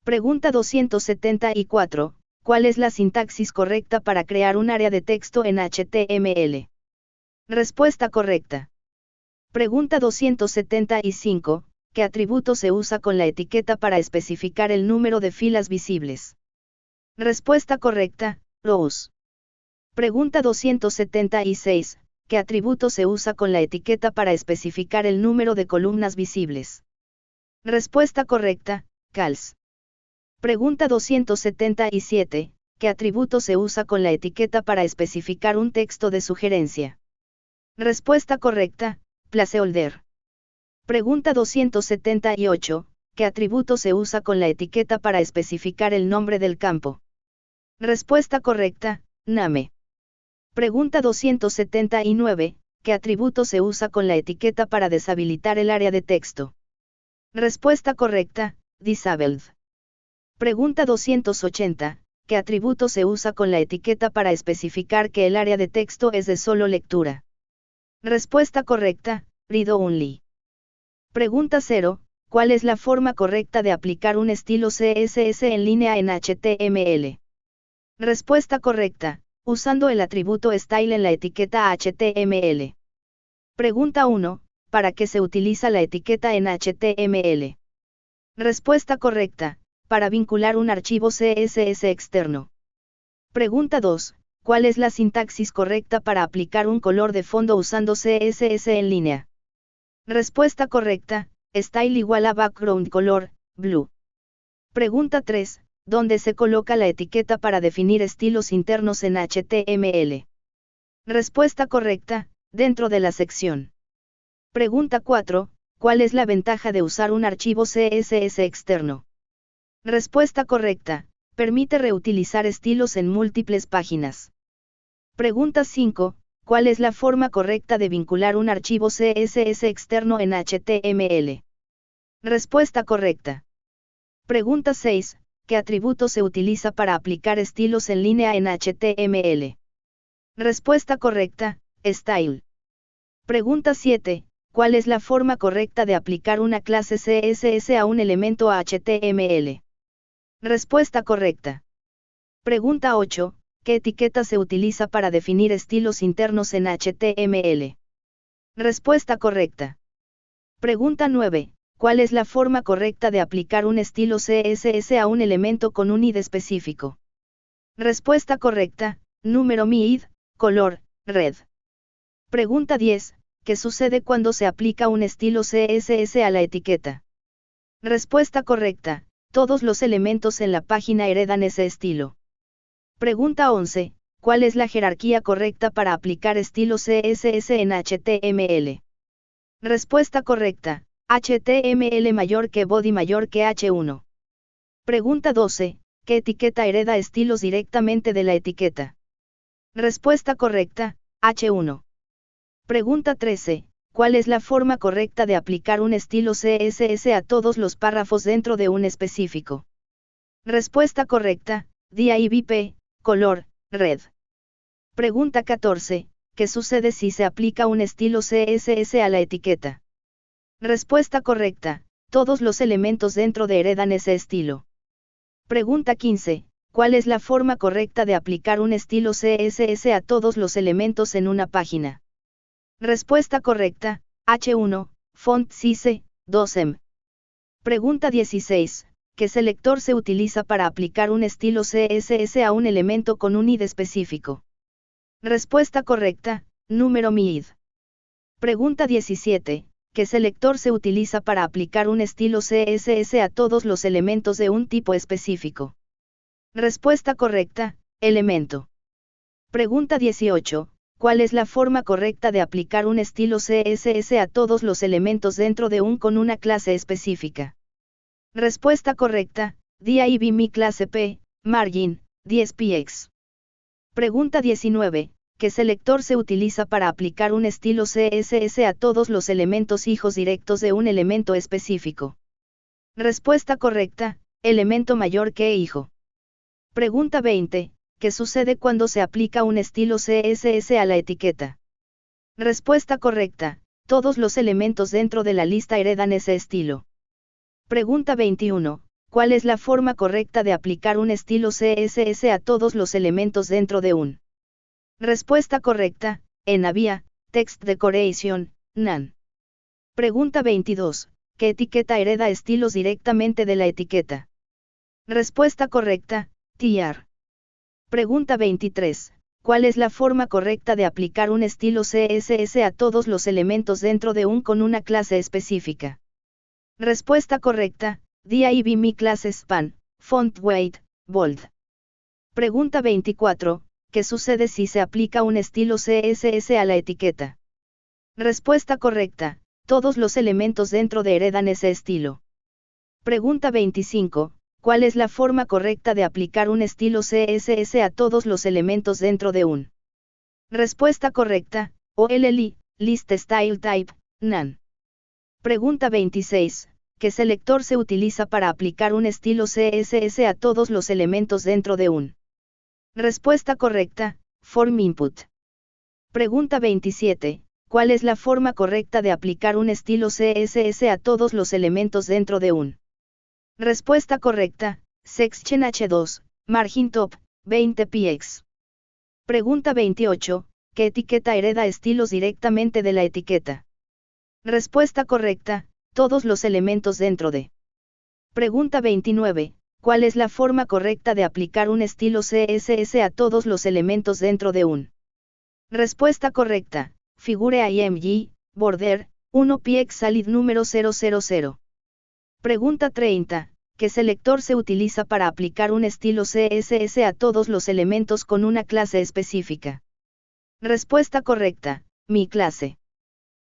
Pregunta 274, ¿cuál es la sintaxis correcta para crear un área de texto en HTML? Respuesta correcta. Pregunta 275, ¿qué atributo se usa con la etiqueta para especificar el número de filas visibles? Respuesta correcta, rows. Pregunta 276, ¿qué atributo se usa con la etiqueta para especificar el número de columnas visibles? Respuesta correcta, cals. Pregunta 277, ¿qué atributo se usa con la etiqueta para especificar un texto de sugerencia? Respuesta correcta, placeholder. Pregunta 278, ¿qué atributo se usa con la etiqueta para especificar el nombre del campo? Respuesta correcta, name. Pregunta 279, ¿qué atributo se usa con la etiqueta para deshabilitar el área de texto? Respuesta correcta, disabled. Pregunta 280, ¿qué atributo se usa con la etiqueta para especificar que el área de texto es de solo lectura? Respuesta correcta, read only. Pregunta 0, ¿cuál es la forma correcta de aplicar un estilo CSS en línea en HTML? Respuesta correcta, usando el atributo style en la etiqueta HTML. Pregunta 1, ¿para qué se utiliza la etiqueta en HTML? Respuesta correcta, para vincular un archivo CSS externo. Pregunta 2, ¿cuál es la sintaxis correcta para aplicar un color de fondo usando CSS en línea? Respuesta correcta, style igual a background color, blue. Pregunta 3, ¿dónde se coloca la etiqueta para definir estilos internos en HTML? Respuesta correcta, dentro de la sección. Pregunta 4, ¿cuál es la ventaja de usar un archivo CSS externo? Respuesta correcta, permite reutilizar estilos en múltiples páginas. Pregunta 5, ¿cuál es la forma correcta de vincular un archivo CSS externo en HTML? Respuesta correcta. Pregunta 6, ¿qué atributo se utiliza para aplicar estilos en línea en HTML? Respuesta correcta, style. Pregunta 7, ¿cuál es la forma correcta de aplicar una clase CSS a un elemento HTML? Respuesta correcta. Pregunta 8, ¿qué etiqueta se utiliza para definir estilos internos en HTML? Respuesta correcta. Pregunta 9, ¿cuál es la forma correcta de aplicar un estilo CSS a un elemento con un ID específico? Respuesta correcta, número MID, color, red. Pregunta 10, ¿qué sucede cuando se aplica un estilo CSS a la etiqueta? Respuesta correcta, todos los elementos en la página heredan ese estilo. Pregunta 11, ¿cuál es la jerarquía correcta para aplicar estilo CSS en HTML? Respuesta correcta, HTML mayor que body mayor que H1. Pregunta 12, ¿qué etiqueta hereda estilos directamente de la etiqueta? Respuesta correcta, H1. Pregunta 13, ¿cuál es la forma correcta de aplicar un estilo CSS a todos los párrafos dentro de un específico? Respuesta correcta, div, color, red. Pregunta 14, ¿qué sucede si se aplica un estilo CSS a la etiqueta? Respuesta correcta, todos los elementos dentro de heredan ese estilo. Pregunta 15, ¿cuál es la forma correcta de aplicar un estilo CSS a todos los elementos en una página? Respuesta correcta, H1, font size, 2em. Pregunta 16, ¿qué selector se utiliza para aplicar un estilo CSS a un elemento con un ID específico? Respuesta correcta, número MID. Pregunta 17, ¿qué selector se utiliza para aplicar un estilo CSS a todos los elementos de un tipo específico? Respuesta correcta, elemento. Pregunta 18, ¿cuál es la forma correcta de aplicar un estilo CSS a todos los elementos dentro de un con una clase específica? Respuesta correcta, div mi clase P, margin, 10px. Pregunta 19, ¿qué selector se utiliza para aplicar un estilo CSS a todos los elementos hijos directos de un elemento específico? Respuesta correcta, elemento mayor que hijo. Pregunta 20, ¿qué sucede cuando se aplica un estilo CSS a la etiqueta? Respuesta correcta, todos los elementos dentro de la lista heredan ese estilo. Pregunta 21, ¿Cuál es la forma correcta de aplicar un estilo CSS a todos los elementos dentro de un? Respuesta correcta, en Avia, Text Decoration, NaN. Pregunta 22. ¿Qué etiqueta hereda estilos directamente de la etiqueta? Respuesta correcta, TR. Pregunta 23. ¿Cuál es la forma correcta de aplicar un estilo CSS a todos los elementos dentro de un con una clase específica? Respuesta correcta, div mi clase span, font weight, bold. Pregunta 24. ¿Qué sucede si se aplica un estilo CSS a la etiqueta? Respuesta correcta, todos los elementos dentro de heredan ese estilo. Pregunta 25. ¿Cuál es la forma correcta de aplicar un estilo CSS a todos los elementos dentro de un? Respuesta correcta, OLLI, List Style Type, NaN. Pregunta 26. ¿Qué selector se utiliza para aplicar un estilo CSS a todos los elementos dentro de un? Respuesta correcta, Form Input. Pregunta 27. ¿Cuál es la forma correcta de aplicar un estilo CSS a todos los elementos dentro de un? Respuesta correcta, Section H2, Margin Top, 20px. Pregunta 28. ¿Qué etiqueta hereda estilos directamente de la etiqueta? Respuesta correcta, todos los elementos dentro de. Pregunta 29. ¿Cuál es la forma correcta de aplicar un estilo CSS a todos los elementos dentro de un? Respuesta correcta, Figure IMG, Border, 1px Salid número 000. Pregunta 30. ¿Qué selector se utiliza para aplicar un estilo CSS a todos los elementos con una clase específica? Respuesta correcta, mi clase.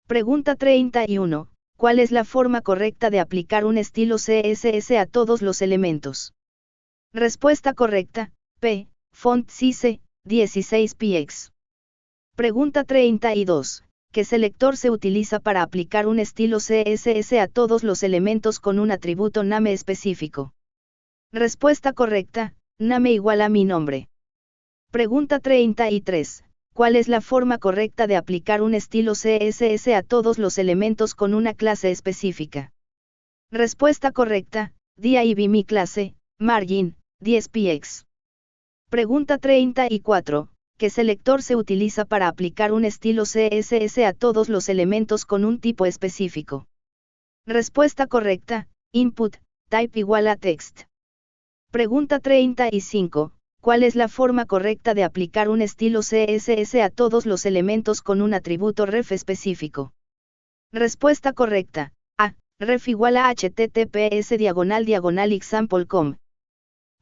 Pregunta 31. ¿Cuál es la forma correcta de aplicar un estilo CSS a todos los elementos? Respuesta correcta, P, font size, 16px. Pregunta 32. ¿Qué selector se utiliza para aplicar un estilo CSS a todos los elementos con un atributo name específico? Respuesta correcta, name igual a mi nombre. Pregunta 33. ¿Cuál es la forma correcta de aplicar un estilo CSS a todos los elementos con una clase específica? Respuesta correcta, div mi clase, margin, 10px. Pregunta 34. ¿Qué selector se utiliza para aplicar un estilo CSS a todos los elementos con un tipo específico? Respuesta correcta, input, type igual a text. Pregunta 35. ¿Cuál es la forma correcta de aplicar un estilo CSS a todos los elementos con un atributo ref específico? Respuesta correcta, A, ref igual a https://example.com.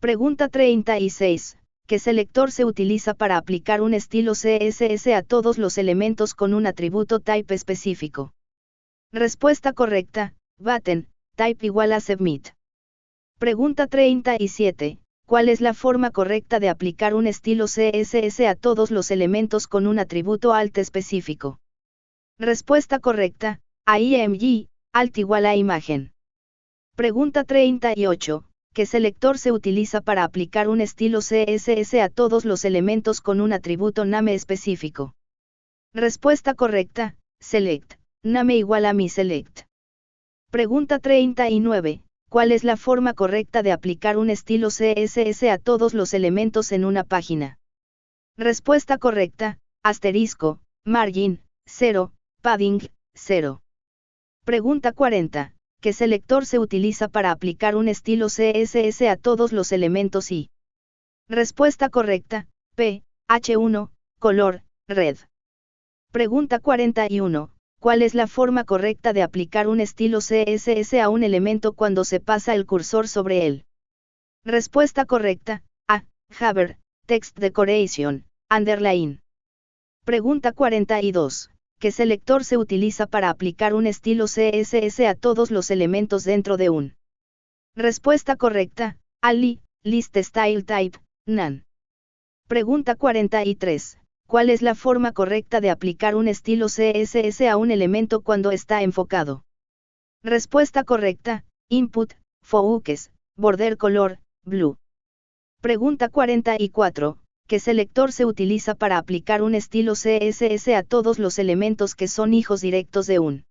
Pregunta 36. ¿Qué selector se utiliza para aplicar un estilo CSS a todos los elementos con un atributo type específico? Respuesta correcta, button, type igual a submit. Pregunta 37. ¿Cuál es la forma correcta de aplicar un estilo CSS a todos los elementos con un atributo alt específico? Respuesta correcta, IMG, alt igual a imagen. Pregunta 38. ¿Qué selector se utiliza para aplicar un estilo CSS a todos los elementos con un atributo name específico? Respuesta correcta, select, name igual a mi select. Pregunta 39. ¿Cuál es la forma correcta de aplicar un estilo CSS a todos los elementos en una página? Respuesta correcta, asterisco, margin, 0, padding, 0. Pregunta 40. ¿Qué selector se utiliza para aplicar un estilo CSS a todos los elementos y? Respuesta correcta, P, H1, color, red. Pregunta 41. ¿Cuál es la forma correcta de aplicar un estilo CSS a un elemento cuando se pasa el cursor sobre él? Respuesta correcta, A, hover, text decoration, underline. Pregunta 42. ¿Qué selector se utiliza para aplicar un estilo CSS a todos los elementos dentro de un? Respuesta correcta, ALI, List Style Type, NaN. Pregunta 43. ¿Cuál es la forma correcta de aplicar un estilo CSS a un elemento cuando está enfocado? Respuesta correcta, Input, Focus, Border Color, Blue. Pregunta 44. ¿Qué selector se utiliza para aplicar un estilo CSS a todos los elementos que son hijos directos de un?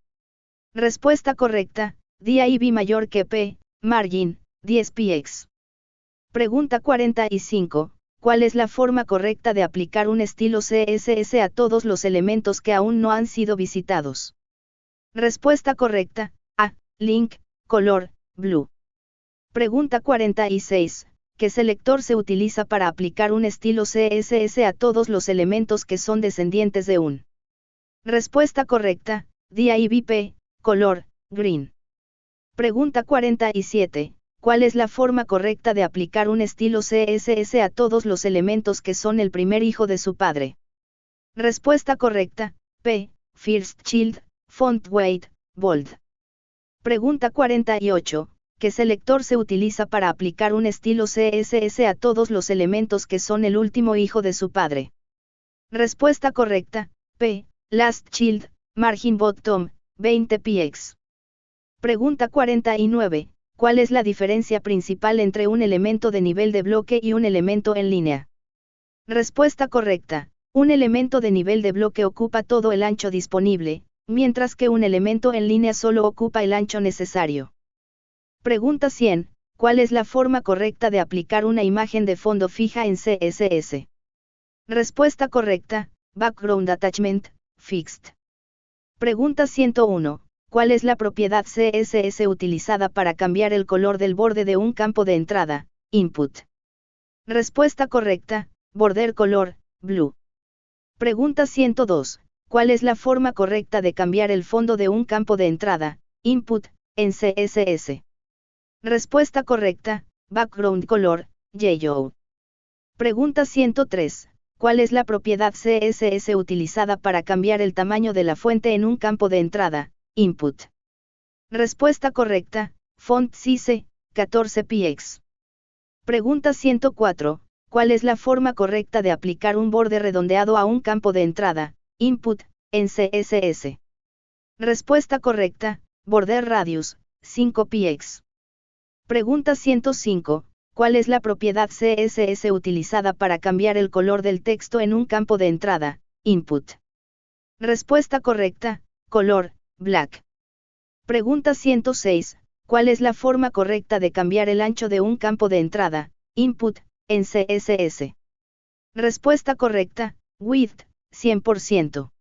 Respuesta correcta, div mayor que P, margin, 10px. Pregunta 45. ¿Cuál es la forma correcta de aplicar un estilo CSS a todos los elementos que aún no han sido visitados? Respuesta correcta: A. Link, color, blue. Pregunta 46. ¿Qué selector se utiliza para aplicar un estilo CSS a todos los elementos que son descendientes de un? Respuesta correcta: DIVP, color, green. Pregunta 47. ¿Cuál es la forma correcta de aplicar un estilo CSS a todos los elementos que son el primer hijo de su padre? Respuesta correcta: P. First Child, Font Weight, Bold. Pregunta 48. ¿Qué selector se utiliza para aplicar un estilo CSS a todos los elementos que son el último hijo de su padre? Respuesta correcta: P. Last Child, Margin Bottom, 20px. Pregunta 49. ¿Cuál es la diferencia principal entre un elemento de nivel de bloque y un elemento en línea? Respuesta correcta: un elemento de nivel de bloque ocupa todo el ancho disponible, mientras que un elemento en línea solo ocupa el ancho necesario. Pregunta 100. ¿Cuál es la forma correcta de aplicar una imagen de fondo fija en CSS? Respuesta correcta: Background Attachment, Fixed. Pregunta 101. ¿Cuál es la propiedad CSS utilizada para cambiar el color del borde de un campo de entrada, Input? Respuesta correcta: Border Color, Blue. Pregunta 102. ¿Cuál es la forma correcta de cambiar el fondo de un campo de entrada, Input, en CSS? Respuesta correcta: Background Color, Yellow. Pregunta 103. ¿Cuál es la propiedad CSS utilizada para cambiar el tamaño de la fuente en un campo de entrada, Input? Respuesta correcta: Font Size, 14px. Pregunta 104. ¿Cuál es la forma correcta de aplicar un borde redondeado a un campo de entrada, Input, en CSS? Respuesta correcta: Border Radius, 5px. Pregunta 105. ¿Cuál es la propiedad CSS utilizada para cambiar el color del texto en un campo de entrada, Input? Respuesta correcta: Color, Black. Pregunta 106. ¿Cuál es la forma correcta de cambiar el ancho de un campo de entrada, Input, en CSS? Respuesta correcta: Width, 100%.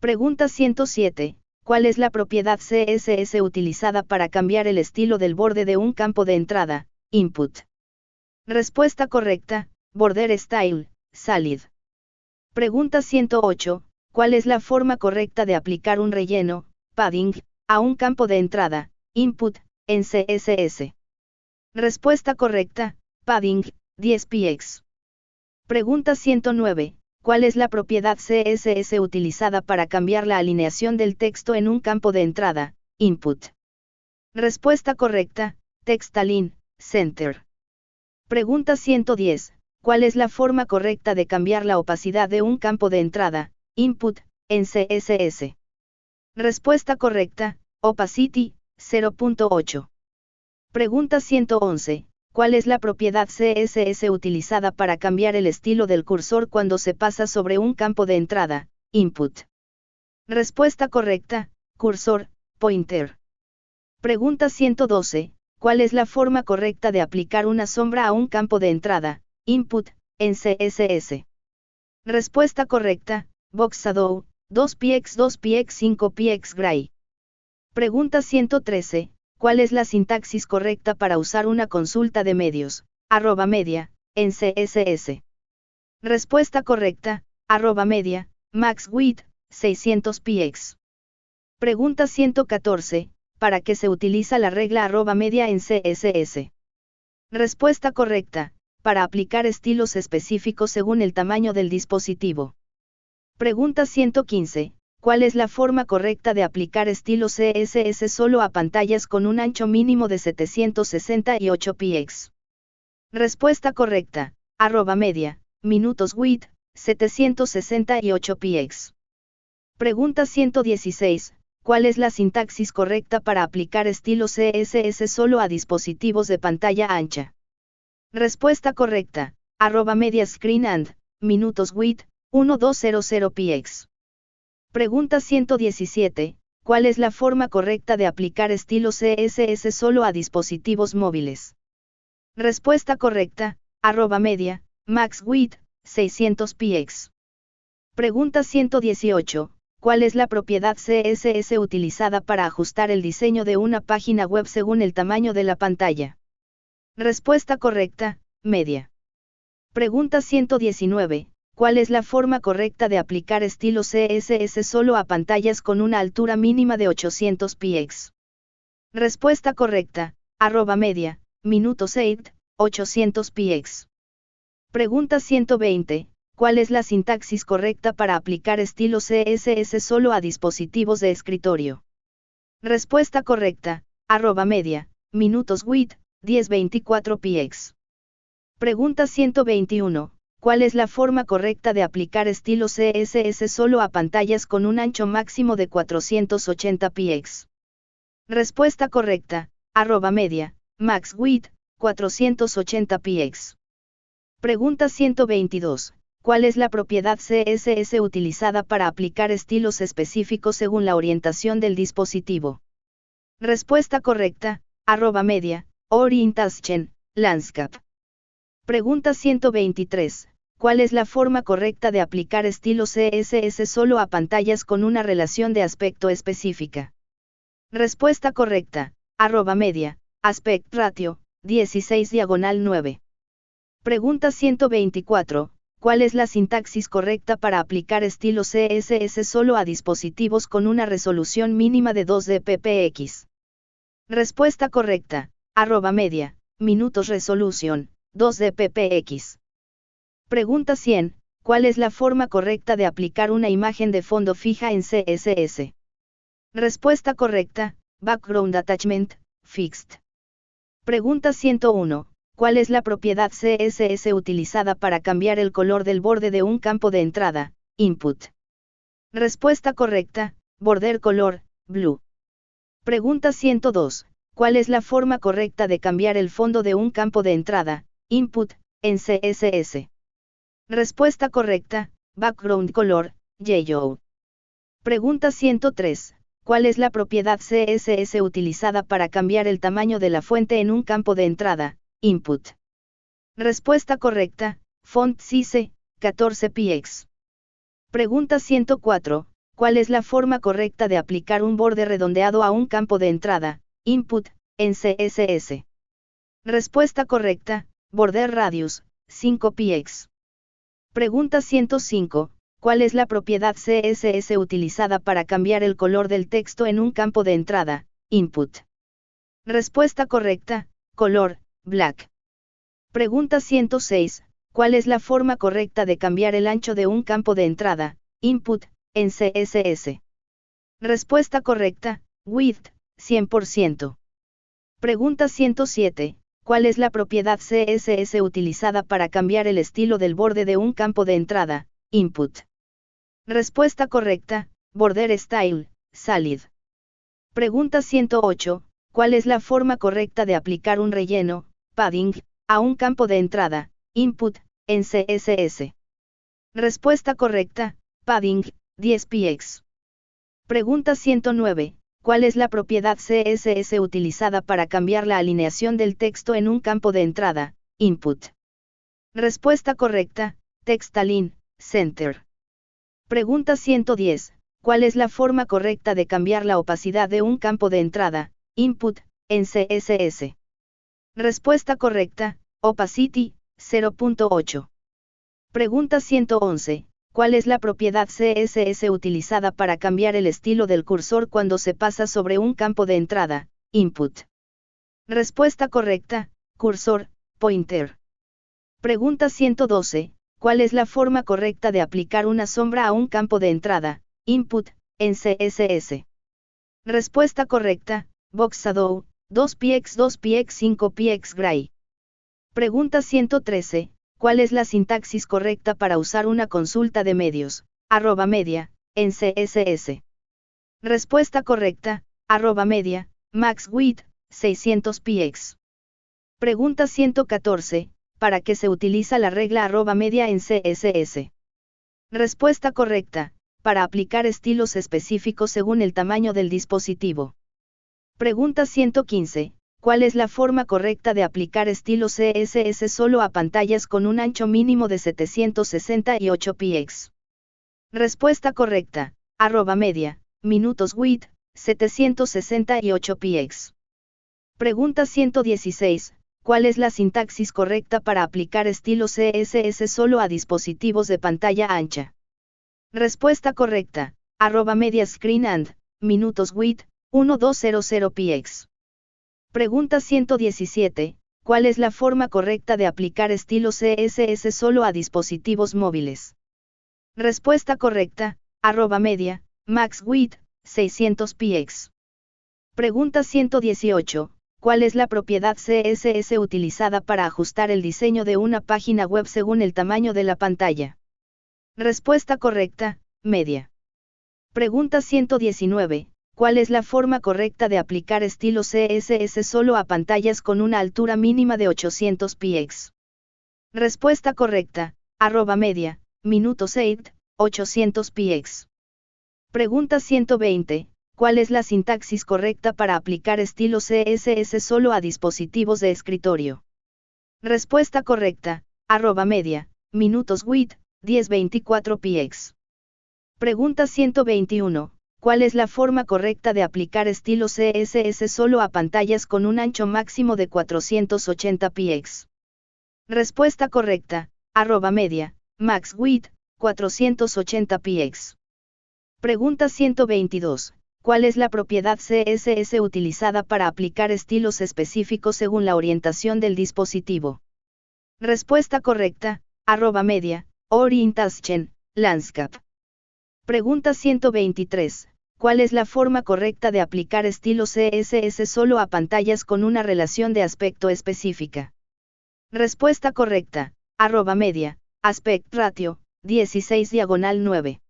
Pregunta 107. ¿Cuál es la propiedad CSS utilizada para cambiar el estilo del borde de un campo de entrada, Input? Respuesta correcta: Border Style, Solid. Pregunta 108. ¿Cuál es la forma correcta de aplicar un relleno, padding, a un campo de entrada, Input, en CSS? Respuesta correcta: Padding, 10px. Pregunta 109. ¿Cuál es la propiedad CSS utilizada para cambiar la alineación del texto en un campo de entrada, Input? Respuesta correcta: Text Align, Center. Pregunta 110. ¿Cuál es la forma correcta de cambiar la opacidad de un campo de entrada, Input, en CSS? Respuesta correcta: Opacity, 0.8. Pregunta 111. ¿Cuál es la propiedad CSS utilizada para cambiar el estilo del cursor cuando se pasa sobre un campo de entrada, Input? Respuesta correcta: Cursor, Pointer. Pregunta 112. ¿Cuál es la forma correcta de aplicar una sombra a un campo de entrada, Input, en CSS? Respuesta correcta: Box Shadow, 2px 2px 5px Gray. Pregunta 113. ¿Cuál es la sintaxis correcta para usar una consulta de medios, @media, en CSS? Respuesta correcta: @media, max width, 600px. Pregunta 114. ¿Para qué se utiliza la regla @media en CSS? Respuesta correcta: para aplicar estilos específicos según el tamaño del dispositivo. Pregunta 115. ¿Cuál es la forma correcta de aplicar estilos CSS solo a pantallas con un ancho mínimo de 768px? Respuesta correcta: @media, minutos width, 768px. Pregunta 116. ¿Cuál es la sintaxis correcta para aplicar estilos CSS solo a dispositivos de pantalla ancha? Respuesta correcta: @media screen and, minutos width, 1200px. Pregunta 117. ¿Cuál es la forma correcta de aplicar estilos CSS solo a dispositivos móviles? Respuesta correcta, @media, max width, 600 px. Pregunta 118. ¿Cuál es la propiedad CSS utilizada para ajustar el diseño de una página web según el tamaño de la pantalla? Respuesta correcta, media. Pregunta 119. ¿Cuál es la forma correcta de aplicar estilo CSS solo a pantallas con una altura mínima de 800 px? Respuesta correcta, @media, minutos 8, 800 px. Pregunta 120. ¿Cuál es la sintaxis correcta para aplicar estilo CSS solo a dispositivos de escritorio? Respuesta correcta, @media, minutos width, 1024 px. Pregunta 121. ¿Cuál es la forma correcta de aplicar estilo CSS solo a pantallas con un ancho máximo de 480 px? Respuesta correcta, @media, max width, 480 px. Pregunta 122. ¿Cuál es la propiedad CSS utilizada para aplicar estilos específicos según la orientación del dispositivo? Respuesta correcta, @media, Orientation, Landscape. Pregunta 123. ¿Cuál es la forma correcta de aplicar estilo CSS solo a pantallas con una relación de aspecto específica? Respuesta correcta, @media, aspect ratio, 16/9. Pregunta 124. ¿Cuál es la sintaxis correcta para aplicar estilo CSS solo a dispositivos con una resolución mínima de 2 dpx? Respuesta correcta, @media, minutos resolución, 2 dpx. Pregunta 100. ¿Cuál es la forma correcta de aplicar una imagen de fondo fija en CSS? Respuesta correcta, background attachment, fixed. Pregunta 101. ¿Cuál es la propiedad CSS utilizada para cambiar el color del borde de un campo de entrada, input? Respuesta correcta, border color, blue. Pregunta 102. ¿Cuál es la forma correcta de cambiar el fondo de un campo de entrada, input, en CSS? Respuesta correcta, background color, yellow. Pregunta 103. ¿Cuál es la propiedad CSS utilizada para cambiar el tamaño de la fuente en un campo de entrada, input? Respuesta correcta, font size, 14 px. Pregunta 104. ¿Cuál es la forma correcta de aplicar un borde redondeado a un campo de entrada, input, en CSS? Respuesta correcta, border radius, 5 px. Pregunta 105. ¿Cuál es la propiedad CSS utilizada para cambiar el color del texto en un campo de entrada, input? Respuesta correcta, color, black. Pregunta 106. ¿Cuál es la forma correcta de cambiar el ancho de un campo de entrada, input, en CSS? Respuesta correcta, width, 100%. Pregunta 107. ¿Cuál es la propiedad CSS utilizada para cambiar el estilo del borde de un campo de entrada, input? Respuesta correcta, border style, solid. Pregunta 108. ¿Cuál es la forma correcta de aplicar un relleno, padding, a un campo de entrada, input, en CSS? Respuesta correcta, padding, 10 px. Pregunta 109. ¿Cuál es la propiedad CSS utilizada para cambiar la alineación del texto en un campo de entrada, input? Respuesta correcta, text align, center. Pregunta 110. ¿Cuál es la forma correcta de cambiar la opacidad de un campo de entrada, input, en CSS? Respuesta correcta, opacity, 0.8. Pregunta 111. ¿Cuál es la propiedad CSS utilizada para cambiar el estilo del cursor cuando se pasa sobre un campo de entrada, input? Respuesta correcta, cursor, pointer. Pregunta 112. ¿Cuál es la forma correcta de aplicar una sombra a un campo de entrada, input, en CSS? Respuesta correcta, box shadow, 2px 2px 5px gray. Pregunta 113. ¿Cuál es la sintaxis correcta para usar una consulta de medios, @media, en CSS? Respuesta correcta, @media, max width, 600 px. Pregunta 114. ¿Para qué se utiliza la regla @media en CSS? Respuesta correcta, para aplicar estilos específicos según el tamaño del dispositivo. Pregunta 115. ¿Cuál es la forma correcta de aplicar estilo CSS solo a pantallas con un ancho mínimo de 768 px? Respuesta correcta. @media, minutos width, 768 px. Pregunta 116. ¿Cuál es la sintaxis correcta para aplicar estilo CSS solo a dispositivos de pantalla ancha? Respuesta correcta. @media screen and, minutos width, 1200 px. Pregunta 117. ¿Cuál es la forma correcta de aplicar estilo CSS solo a dispositivos móviles? Respuesta correcta. @media, max width, 600 px. Pregunta 118. ¿Cuál es la propiedad CSS utilizada para ajustar el diseño de una página web según el tamaño de la pantalla? Respuesta correcta. Media. Pregunta 119. ¿Cuál es la forma correcta de aplicar estilo CSS solo a pantallas con una altura mínima de 800 px? Respuesta correcta. @media, minutos 8, 800 px. Pregunta 120. ¿Cuál es la sintaxis correcta para aplicar estilo CSS solo a dispositivos de escritorio? Respuesta correcta. @media, minutos width, 1024 px. Pregunta 121. ¿Cuál es la forma correcta de aplicar estilo CSS solo a pantallas con un ancho máximo de 480 px? Respuesta correcta. @media, max width, 480 px. Pregunta 122. ¿Cuál es la propiedad CSS utilizada para aplicar estilos específicos según la orientación del dispositivo? Respuesta correcta. @media, Orientation, Landscape. Pregunta 123. ¿Cuál es la forma correcta de aplicar estilo CSS solo a pantallas con una relación de aspecto específica? Respuesta correcta. @media, aspect ratio, 16/9.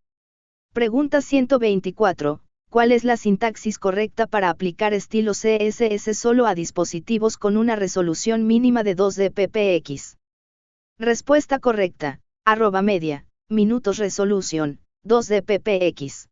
Pregunta 124. ¿Cuál es la sintaxis correcta para aplicar estilo CSS solo a dispositivos con una resolución mínima de 2 dpx? Respuesta correcta. @media, minutos resolution, 2 dpx.